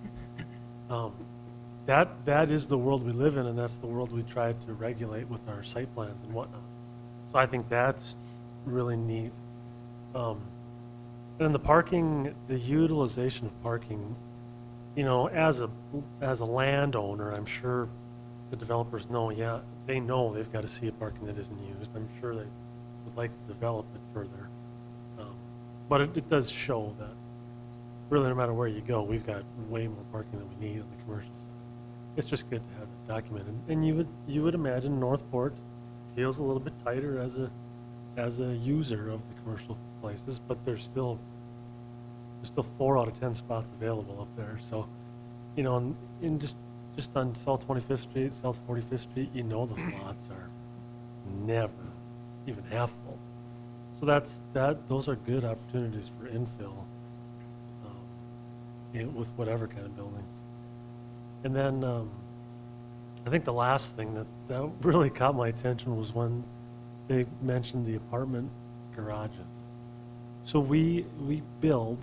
that is the world we live in, and that's the world we try to regulate with our site plans and whatnot. So I think that's really neat. And then the parking, the utilization of parking, you know, as a landowner, I'm sure the developers know, yeah, they know they've got to see a parking that isn't used. I'm sure they would like to develop it further. But it does show that really no matter where you go, we've got way more parking than we need on the commercial side. It's just good to have it documented. And you would imagine Northport feels a little bit tighter as a user of the commercial places, but there's still 4 out of 10 spots available up there. So, you know, in just on South 25th Street, South 45th Street, you know those lots are never even half full. So those are good opportunities for infill with whatever kind of buildings. And then I think the last thing that really caught my attention was when they mentioned the apartment garages. So we build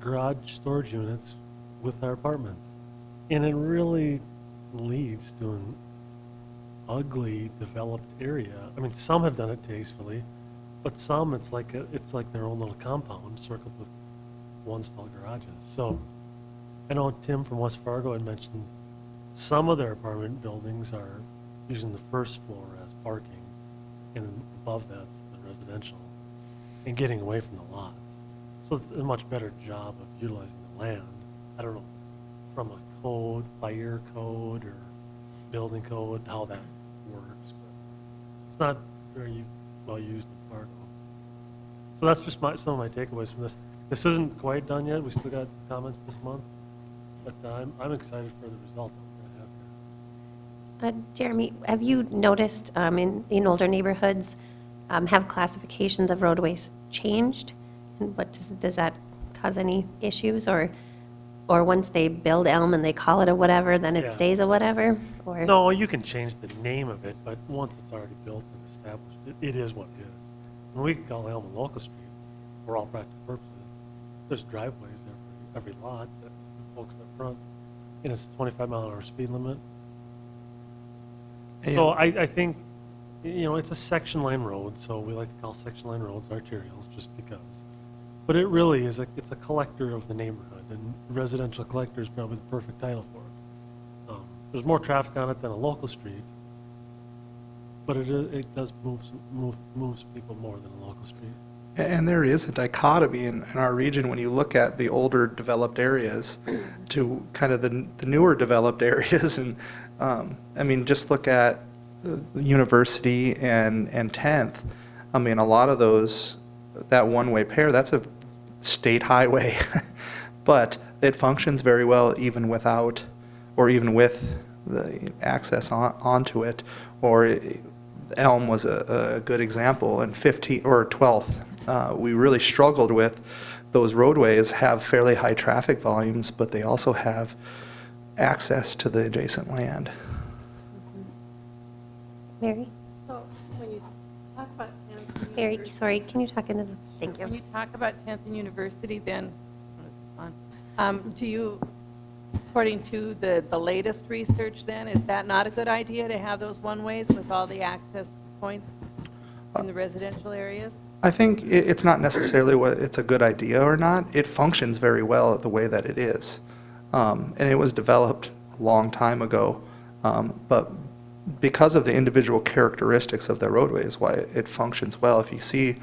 garage storage units with our apartments, and it really leads to an ugly developed area. I mean, some have done it tastefully, but some it's like their own little compound circled with one-stall garages. So I know Tim from West Fargo had mentioned some of their apartment buildings are using the first floor as parking, and above that's the residential, and getting away from the lots. So it's a much better job of utilizing the land. I don't know, from a code, fire code, or building code, how that works, but it's not very well used in Fargo. So that's just some of my takeaways from this. This isn't quite done yet. We still got comments this month, but I'm excited for the result that we're going to have here. Jeremy, have you noticed in older neighborhoods, have classifications of roadways changed? And what does that cause any issues? Or once they build Elm and they call it a whatever, then it Yeah. stays a whatever? Or No, you can change the name of it, but once it's already built and established, it is what it is. And we can call Elm a local street for all practical purposes. There's driveways every lot that folks up front, and it's a 25-mile-an-hour speed limit. So I think, you know, it's a section lane road, so we like to call section lane roads arterials just because. But it really is, it's a collector of the neighborhood, and residential collector is probably the perfect title for it. There's more traffic on it than a local street, but it does moves people more than a local street. And there is a dichotomy in our region when you look at the older developed areas to kind of the newer developed areas. And I mean, just look at University and 10th. I mean, a lot of those, that one-way pair, that's a state highway, but it functions very well even without, or even with the access onto it. Or Elm was a good example. And 15th or 12th, we really struggled with those roadways have fairly high traffic volumes, but they also have access to the adjacent land. Mary? So when you talk about 10th. Mary, sorry, can you talk into the, thank When you. you talk about 10th and University, then, what is this on? Do you, according to the latest research then, is that not a good idea to have those one-ways with all the access points in the residential areas? I think it's not necessarily what it's a good idea or not. It functions very well the way that it is. And it was developed a long time ago. But because of the individual characteristics of the roadways, why it functions well. If you see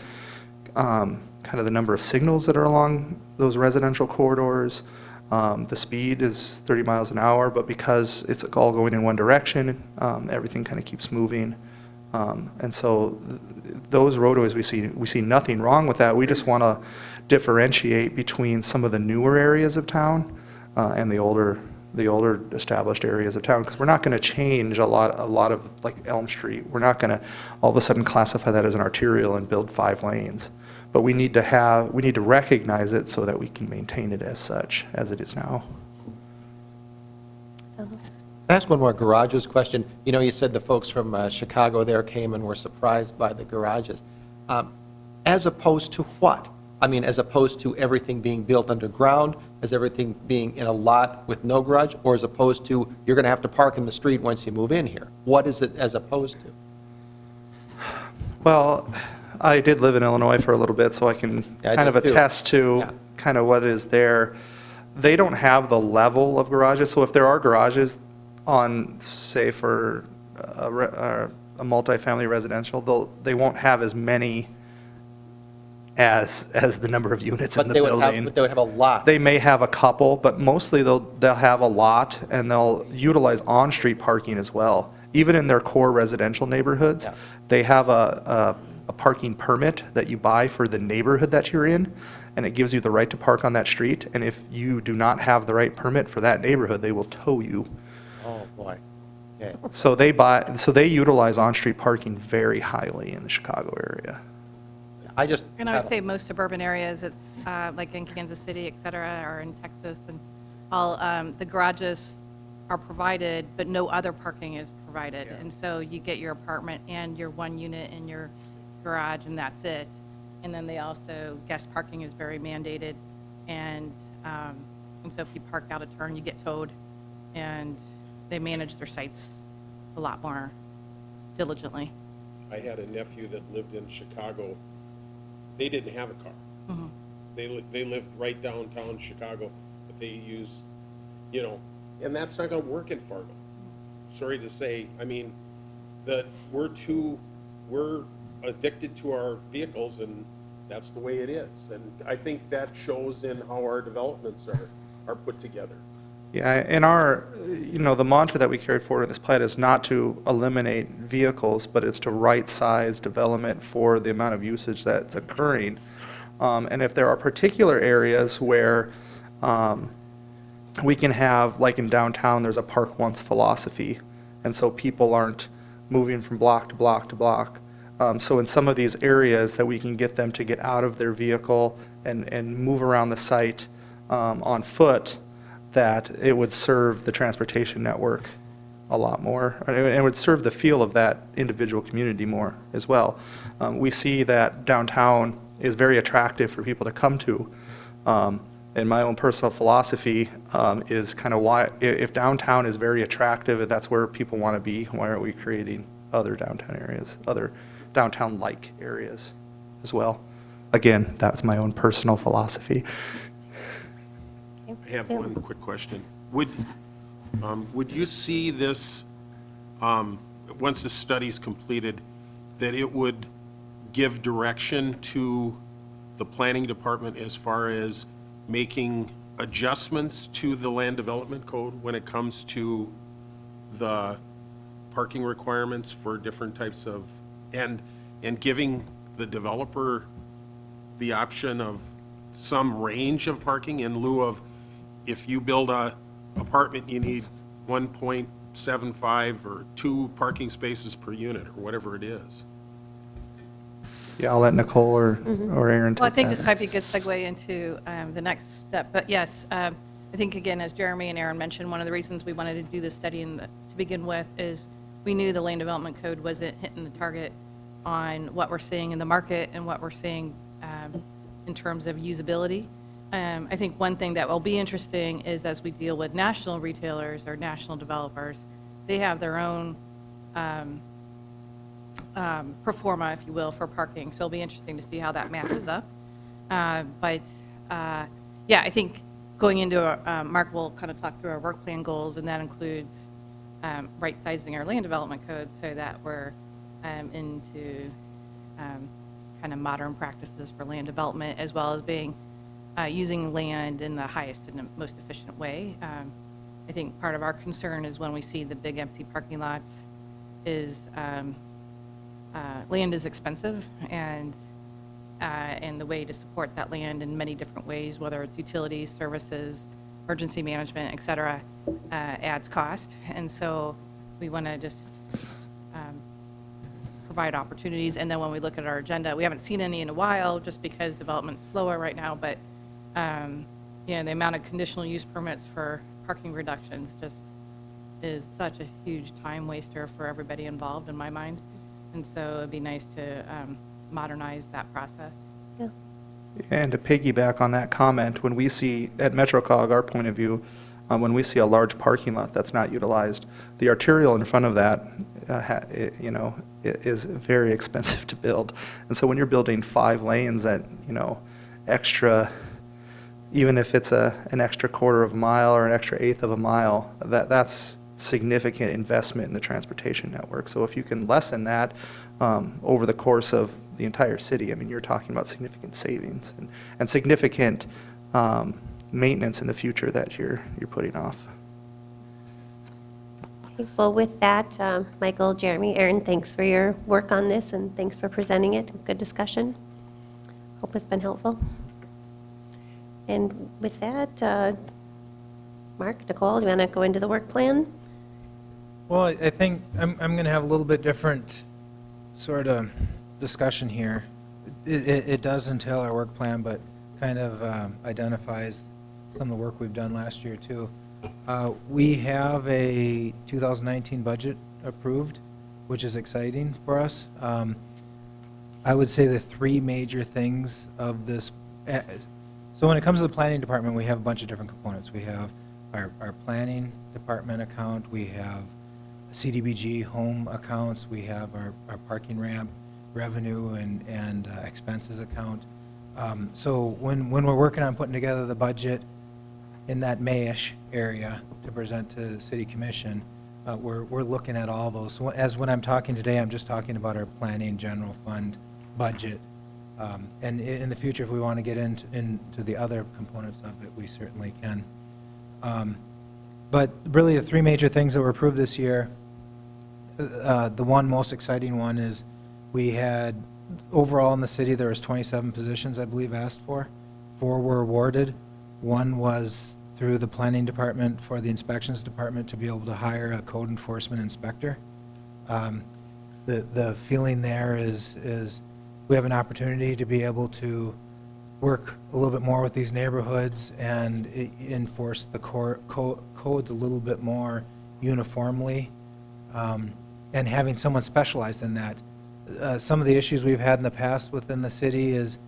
kind of the number of signals that are along those residential corridors, the speed is 30 miles an hour, but because it's all going in one direction, everything kind of keeps moving And so those roadways, we see nothing wrong with that. We just want to differentiate between some of the newer areas of town and the older established areas of town, because we're not going to change a lot of, like Elm Street. We're not going to all of a sudden classify that as an arterial and build 5 lanes. But we need to recognize it so that we can maintain it as such, as it is now. Can I ask one more garages question? You know, you said the folks from Chicago there came and were surprised by the garages. As opposed to what? I mean, as opposed to everything being built underground, as everything being in a lot with no garage, or as opposed to you're going to have to park in the street once you move in here? What is it as opposed to? Well, I did live in Illinois for a little bit, so I can Yeah, I kind of did too. attest to Yeah. kind of what is there. They don't have the level of garages, so if there are garages on, say, for a multifamily residential, they won't have as many as the number of units in the building. But they would have a lot. They may have a couple, but mostly they'll have a lot, and they'll utilize on-street parking as well. Even in their core residential neighborhoods, Yeah. they have a parking permit that you buy for the neighborhood that you're in, and it gives you the right to park on that street. And if you do not have the right permit for that neighborhood, they will tow you. Oh, boy. Okay. So they utilize on-street parking very highly in the Chicago area. I just. And I would say most suburban areas, it's like in Kansas City, et cetera, or in Texas, and all, the garages are provided, but no other parking is provided. And so you get your apartment and your 1 unit in your garage, and that's it. And then they also, guest parking is very mandated, and so if you park out of turn, you get towed, and they manage their sites a lot more diligently. I had a nephew that lived in Chicago. They didn't have a car. Mm-hmm. They lived right downtown Chicago, but they used, you know, and that's not going to work in Fargo. Sorry to say, I mean, we're addicted to our vehicles, and that's the way it is. And I think that shows in how our developments are put together. Yeah, and the mantra that we carried forward in this plan is not to eliminate vehicles, but it's to right-size development for the amount of usage that's occurring. And if there are particular areas where we can have, like in downtown, there's a park once philosophy, and so people aren't moving from block to block to block. So in some of these areas that we can get them to get out of their vehicle and move around the site on foot, that it would serve the transportation network a lot more, and it would serve the feel of that individual community more as well. We see that downtown is very attractive for people to come to. And my own personal philosophy is kind of why, if downtown is very attractive, if that's where people want to be, why aren't we creating other downtown areas, other downtown-like areas as well? Again, that's my own personal philosophy. I have one quick question. Would you see this, once the study's completed, that it would give direction to the planning department as far as making adjustments to the land development code when it comes to the parking requirements for different types of, and giving the developer the option of some range of parking in lieu of, if you build a apartment, you need 1.75 or 2 parking spaces per unit, or whatever it is. Yeah, I'll let Nicole or Aaron take Well, I think that. this might be a good segue into the next step. But yes, I think, again, as Jeremy and Aaron mentioned, one of the reasons we wanted to do this study to begin with is we knew the land development code wasn't hitting the target on what we're seeing in the market and what we're seeing in terms of usability. I think one thing that will be interesting is as we deal with national retailers or national developers, they have their own pro forma, if you will, for parking. So it'll be interesting to see how that matches up. But yeah, I think going into Mark will kind of talk through our work plan goals, and that includes right-sizing our land development code so that we're into kind of modern practices for land development, as well as being using land in the highest and the most efficient way. I think part of our concern is when we see the big empty parking lots is land is expensive, and the way to support that land in many different ways, whether it's utilities, services, emergency management, et cetera, adds cost. And so we want to just provide opportunities. And then when we look at our agenda, we haven't seen any in a while just because development is slower right now, but the amount of conditional use permits for parking reductions just is such a huge time waster for everybody involved in my mind. And so it'd be nice to modernize that process. Yeah. And to piggyback on that comment, when we see, at MetroCog, our point of view, when we see a large parking lot that's not utilized, the arterial in front of that, is very expensive to build. And so when you're building 5 lanes at, extra, even if it's an extra quarter of a mile or an extra eighth of a mile, that's significant investment in the transportation network. So if you can lessen that over the course of the entire city, I mean, you're talking about significant savings and significant maintenance in the future that you're putting off. Okay, well, with that, Michael, Jeremy, Aaron, thanks for your work on this, and thanks for presenting it. Good discussion. Hope it's been helpful. And with that, Mark, Nicole, do you want to go into the work plan? Well, I think I'm going to have a little bit different sort of discussion here. It does entail our work plan, but kind of identifies some of the work we've done last year, too. We have a 2019 budget approved, which is exciting for us. I would say the 3 major things of this. So when it comes to the planning department, we have a bunch of different components. We have our planning department account, we have CDBG home accounts, we have our parking ramp revenue and expenses account. So when we're working on putting together the budget in that May-ish area to present to the city commission, we're looking at all those. So when I'm talking today, I'm just talking about our planning general fund budget. And in the future, if we want to get into the other components of it, we certainly can. But really, the 3 major things that were approved this year, the one most exciting one is we had, overall in the city, there was 27 positions, I believe, asked for. 4 were awarded. 1 was through the planning department for the inspections department to be able to hire a code enforcement inspector. The feeling there is we have an opportunity to be able to work a little bit more with these neighborhoods and enforce the codes a little bit more uniformly, and having someone specialized in that. Some of the issues we've had in the past within the city is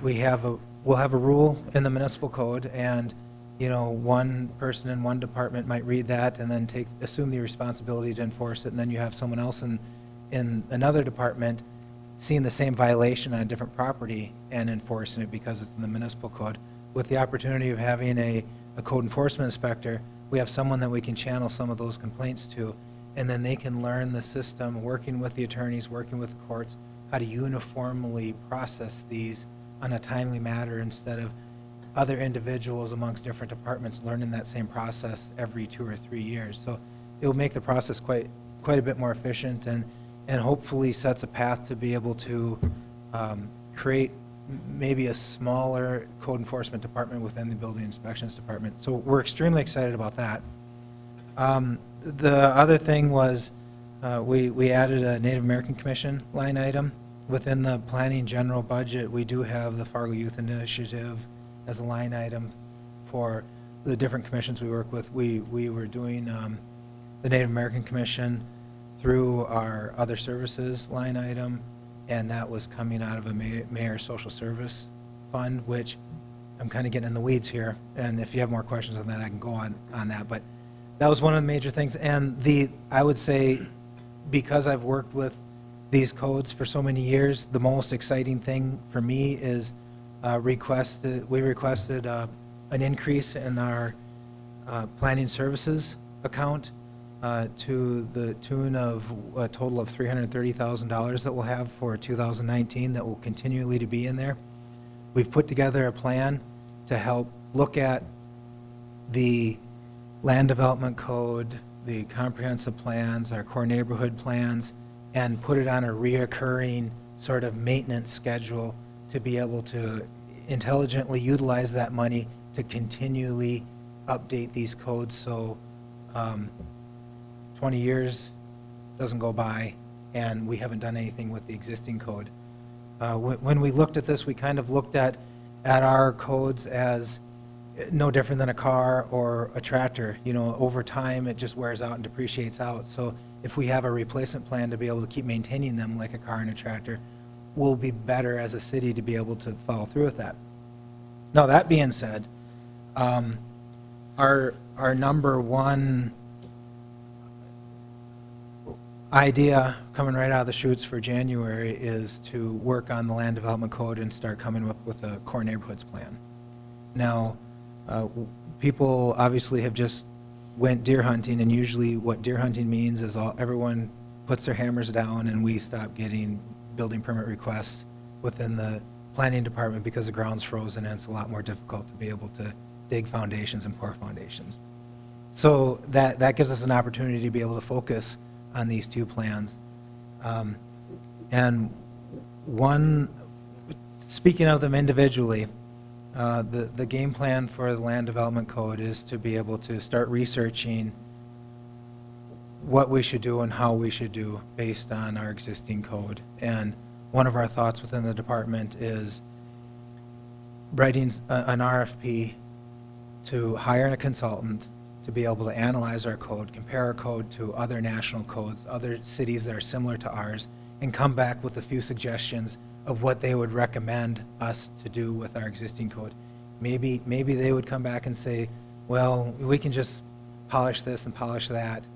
we'll have a rule in the municipal code, and one person in one department might read that and then assume the responsibility to enforce it, and then you have someone else in another department seeing the same violation on a different property and enforcing it because it's in the municipal code. With the opportunity of having a code enforcement inspector, we have someone that we can channel some of those complaints to, and then they can learn the system, working with the attorneys, working with the courts, how to uniformly process these on a timely manner instead of other individuals amongst different departments learning that same process every 2 or 3 years. So it will make the process quite a bit more efficient and hopefully sets a path to be able to create maybe a smaller code enforcement department within the building inspections department. So we're extremely excited about that. The other thing was we added a Native American Commission line item. Within the planning general budget, we do have the Fargo Youth Initiative as a line item for the different commissions we work with. We were doing the Native American Commission through our other services line item, and that was coming out of a mayor's social service fund, which I'm kind of getting in the weeds here, and if you have more questions on that, I can go on that. But that was one of the major things, and I would say, because I've worked with these codes for so many years, the most exciting thing for me is we requested an increase in our planning services account to the tune of a total of $330,000 that we'll have for 2019 that will continually to be in there. We've put together a plan to help look at the land development code, the comprehensive plans, our core neighborhood plans, and put it on a reoccurring sort of maintenance schedule to be able to intelligently utilize that money to continually update these codes so 20 years doesn't go by and we haven't done anything with the existing code. When we looked at this, we kind of looked at our codes as no different than a car or a tractor. You know, over time, it just wears out and depreciates out. So if we have a replacement plan to be able to keep maintaining them like a car and a tractor, we'll be better as a city to be able to follow through with that. Now, that being said, our number one idea coming right out of the chutes for January is to work on the land development code and start coming up with a core neighborhoods plan. Now, people obviously have just went deer hunting, and usually what deer hunting means is everyone puts their hammers down and we stop getting building permit requests within the planning department because the ground's frozen and it's a lot more difficult to be able to dig foundations and pour foundations. So that gives us an opportunity to be able to focus on these two plans. And one, speaking of them individually, the game plan for the land development code is to be able to start researching what we should do and how we should do based on our existing code. And one of our thoughts within the department is writing an RFP to hire a consultant to be able to analyze our code, compare our code to other national codes, other cities that are similar to ours, and come back with a few suggestions of what they would recommend us to do with our existing code. Maybe they would come back and say, well, we can just polish this and polish that,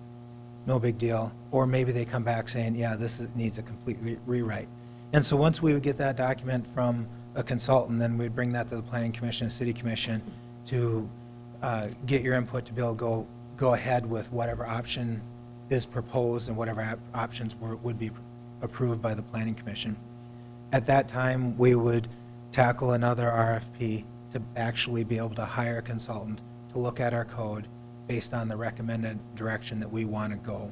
no big deal. Or maybe they come back saying, yeah, needs a complete rewrite. And so once we would get that document from a consultant, then we'd bring that to the Planning Commission and City Commission to get your input to be able to go ahead with whatever option is proposed and whatever options would be approved by the Planning Commission. At that time, we would tackle another RFP to actually be able to hire a consultant to look at our code based on the recommended direction that we want to go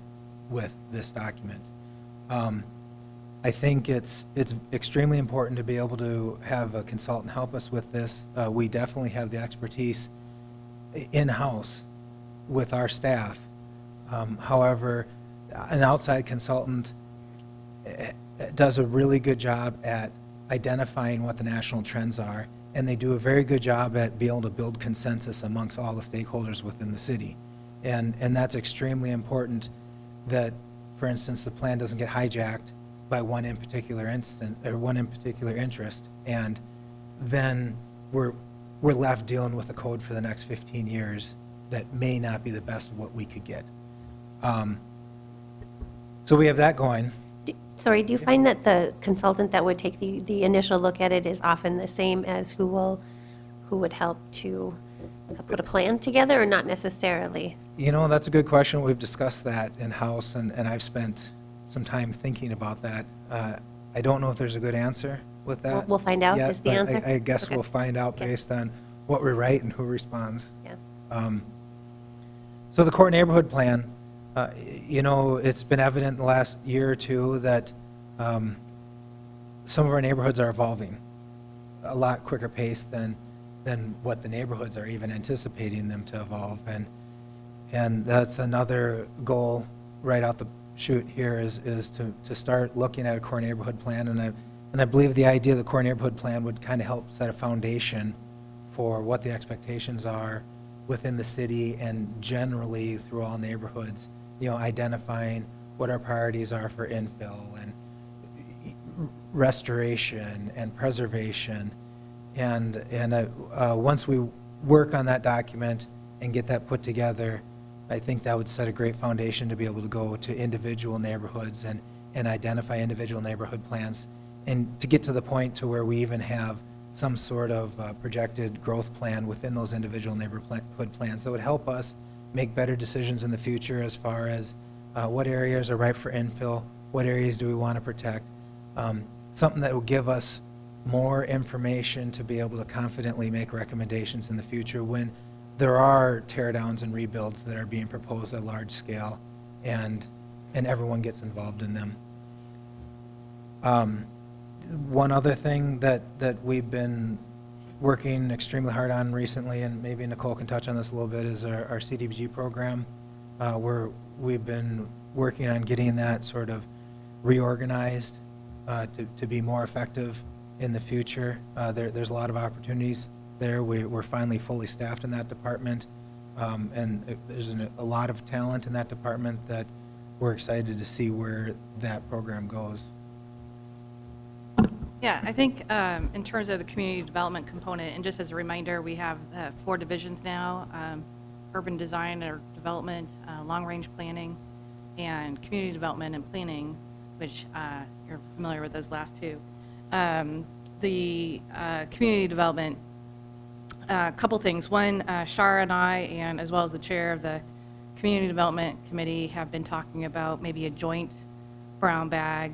with this document. I think it's extremely important to be able to have a consultant help us with this. We definitely have the expertise in-house with our staff. However, an outside consultant does a really good job at identifying what the national trends are, and they do a very good job at being able to build consensus amongst all the stakeholders within the city. And that's extremely important that, for instance, the plan doesn't get hijacked by one in particular instance or one in particular interest, and then we're left dealing with a code for the next 15 years that may not be the best of what we could get. So we have that going. Sorry, do you find that the consultant that would take the initial look at it is often the same as who would help to put a plan together, or not necessarily? You know, that's a good question. We've discussed that in-house, and I've spent some time thinking about that. I don't know if there's a good answer with that. We'll find out yet, is the but answer? I guess Okay. we'll find out Okay. based on what we write and who responds. Yeah. So the core neighborhood plan, you know, it's been evident in the last year or two that some of our neighborhoods are evolving a lot quicker pace than what the neighborhoods are even anticipating them to evolve. And that's another goal right out the chute here is to start looking at a core neighborhood plan. And I believe the idea of the core neighborhood plan would kind of help set a foundation for what the expectations are within the city and generally through all neighborhoods, you know, identifying what our priorities are for infill and restoration and preservation. And once we work on that document and get that put together, I think that would set a great foundation to be able to go to individual neighborhoods and identify individual neighborhood plans, and to get to the point to where we even have some sort of projected growth plan within those individual neighborhood plans that would help us make better decisions in the future as far as what areas are ripe for infill, what areas do we want to protect, something that will give us more information to be able to confidently make recommendations in the future when there are tear downs and rebuilds that are being proposed at large scale and everyone gets involved in them. One other thing that we've been working extremely hard on recently, and maybe Nicole can touch on this a little bit, is our CDBG program, where we've been working on getting that sort of reorganized to be more effective in the future. There's a lot of opportunities there. We're finally fully staffed in that department, and there's a lot of talent in that department that we're excited to see where that program goes. Yeah, I think in terms of the community development component, and just as a reminder, we have 4 divisions now, urban design or development, long-range planning, and community development and planning, which you're familiar with those last 2. The community development, a couple things. One, Shara and I, and as well as the chair of the Community Development Committee, have been talking about maybe a joint brown bag,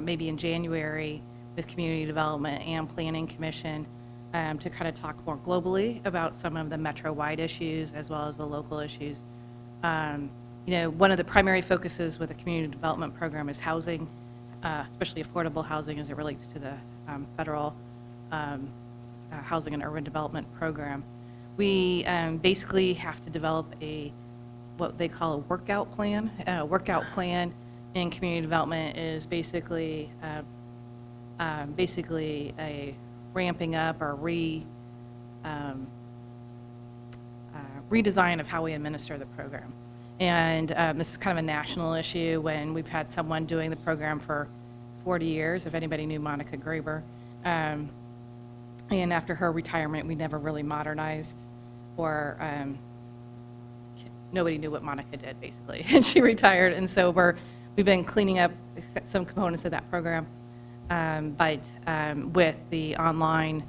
maybe in January, with Community Development and Planning Commission to kind of talk more globally about some of the metro-wide issues as well as the local issues. One of the primary focuses with the community development program is housing, especially affordable housing as it relates to the federal housing and urban development program. We basically have to develop what they call a workout plan. A workout plan in community development is basically a ramping up or redesign of how we administer the program. And this is kind of a national issue when we've had someone doing the program for 40 years, if anybody knew Monica Graber. And after her retirement, we never really modernized, or nobody knew what Monica did, basically. And she retired, and so we've been cleaning up some components of that program. But with the online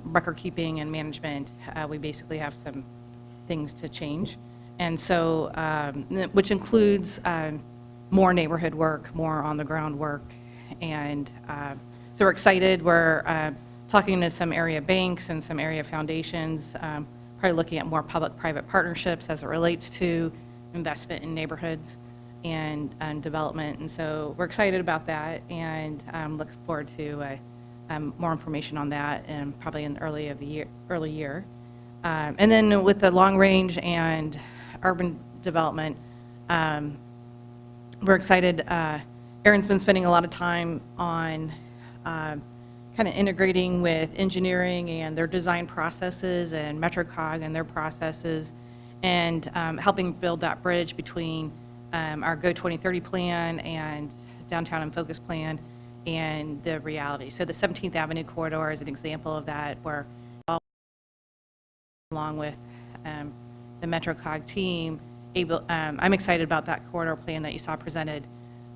record keeping and management, we basically have some things to change. And so, which includes more neighborhood work, more on the ground work. And so we're excited. We're talking to some area banks and some area foundations, probably looking at more public-private partnerships as it relates to investment in neighborhoods and development. And so we're excited about that, and look forward to more information on that, and probably in the early year. And then with the long range and urban development, we're excited. Erin's been spending a lot of time on kind of integrating with engineering and their design processes and MetroCog and their processes, and helping build that bridge between our Go 2030 plan and Downtown in Focus plan and the reality. So the 17th Avenue corridor is an example of that, where along with the MetroCog team, I'm excited about that corridor plan that you saw presented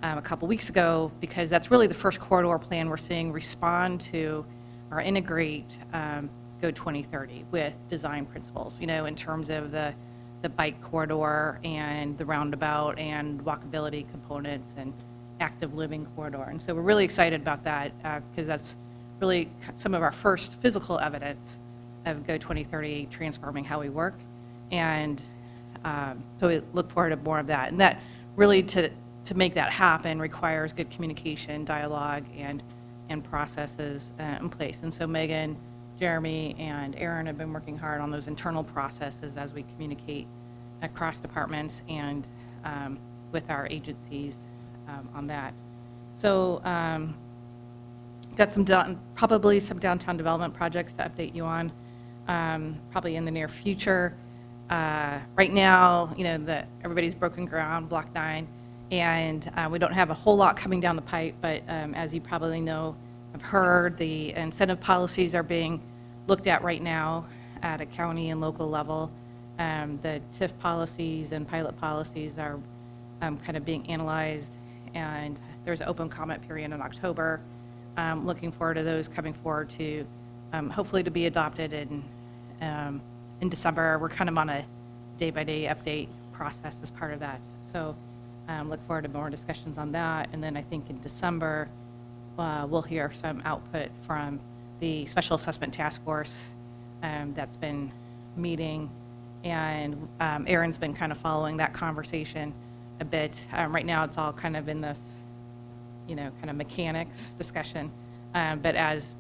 a couple weeks ago, because that's really the first corridor plan we're seeing respond to or integrate Go 2030 with design principles, in terms of the bike corridor and the roundabout and walkability components and active living corridor. And so we're really excited about that, because that's really some of our first physical evidence of Go 2030 transforming how we work. And so we look forward to more of that. And that really, to make that happen, requires good communication, dialogue, and processes in place. And so Megan, Jeremy, and Erin have been working hard on those internal processes as we communicate across departments and with our agencies on that. So got probably some downtown development projects to update you on, probably in the near future. Right now, everybody's broken ground, Block 9, and we don't have a whole lot coming down the pipe, but as you probably know, have heard, the incentive policies are being looked at right now at a county and local level. The TIF policies and pilot policies are kind of being analyzed, and there's an open comment period in October. Looking forward to those coming forward to hopefully to be adopted in December. We're kind of on a day-by-day update process as part of that. So look forward to more discussions on that. And then I think in December, we'll hear some output from the Special Assessment Task Force that's been meeting. And Erin's been kind of following that conversation a bit. Right now, it's all kind of in this kind of mechanics discussion. But as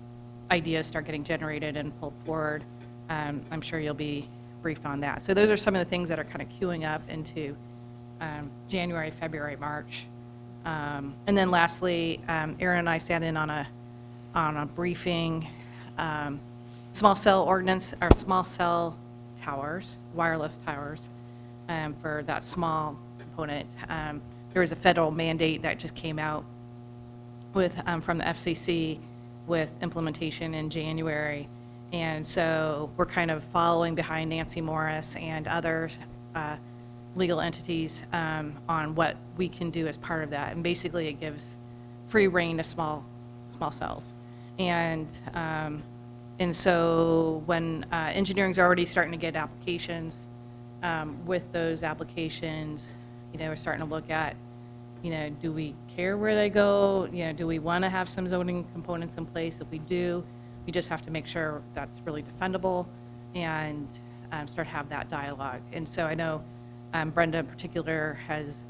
ideas start getting generated and pulled forward, I'm sure you'll be briefed on that. So those are some of the things that are kind of queuing up into January, February, March. And then lastly, Aaron and I sat in on a briefing, small cell ordinance, or small cell towers, wireless towers, for that small component. There was a federal mandate that just came out with, from the FCC with implementation in January. And so we're kind of following behind Nancy Morris and other legal entities on what we can do as part of that. And basically, it gives free rein to small cells. And so when engineering's already starting to get applications, with those applications, we're starting to look at, do we care where they go? Do we want to have some zoning components in place? If we do, we just have to make sure that's really defendable and start to have that dialogue. And so I know Brenda in particular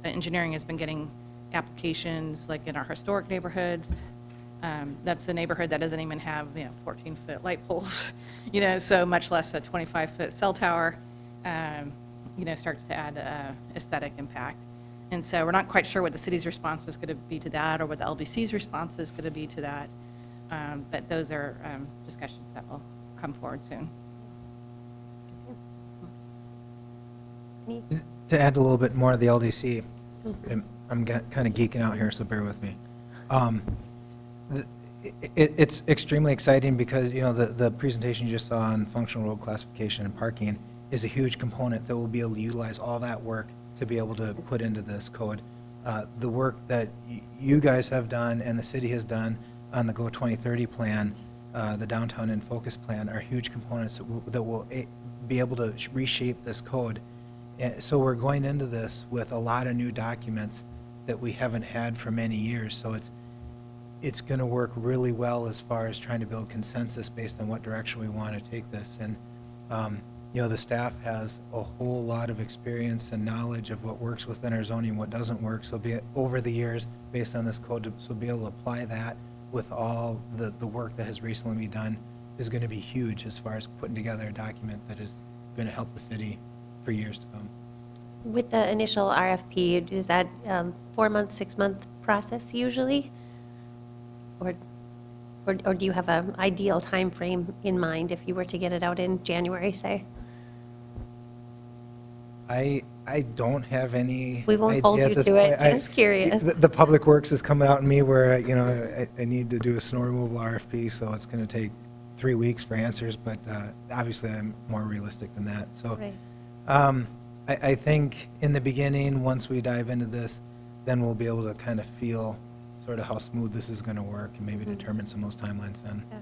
engineering has been getting applications like in our historic neighborhoods. That's a neighborhood that doesn't even have 14-foot light poles, so much less a 25-foot cell tower, starts to add aesthetic impact. And so we're not quite sure what the city's response is going to be to that, or what the LDC's response is going to be to that. But those are discussions that will come forward soon. To add a little bit more of the LDC, I'm kind of geeking out here, so bear with me. It's extremely exciting because, the presentation you just saw on functional road classification and parking is a huge component that will be able to utilize all that work to be able to put into this code. The work that you guys have done and the city has done on the Go 2030 plan, the Downtown in Focus plan, are huge components that will be able to reshape this code. So we're going into this with a lot of new documents that we haven't had for many years. So it's going to work really well as far as trying to build consensus based on what direction we want to take this. And the staff has a whole lot of experience and knowledge of what works within our zoning and what doesn't work. So over the years, based on this code, so be able to apply that with all the work that has recently been done is going to be huge as far as putting together a document that is going to help the city for years to come. With the initial RFP, is that 4-month, 6-month process usually? Or do you have an ideal time frame in mind if you were to get it out in January, say? I don't have any. We won't idea hold at you this to it, point. just curious. The Public Works is coming out in me where, I need to do a snow removal RFP, so it's going to take 3 weeks for answers, but obviously I'm more realistic than that. So Right. I think in the beginning, once we dive into this, then we'll be able to kind of feel sort of how smooth this is going to work and maybe determine some of those timelines then. Yeah.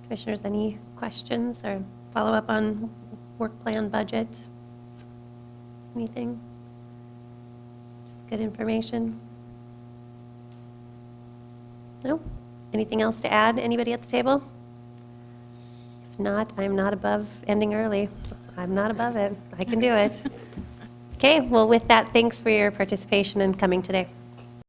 Commissioners, any questions or follow-up on work plan, budget? Anything? Just good information? No? Anything else to add? Anybody at the table? If not, I'm not above ending early. I'm not above it. I can do it. Okay, well, with that, thanks for your participation and coming today.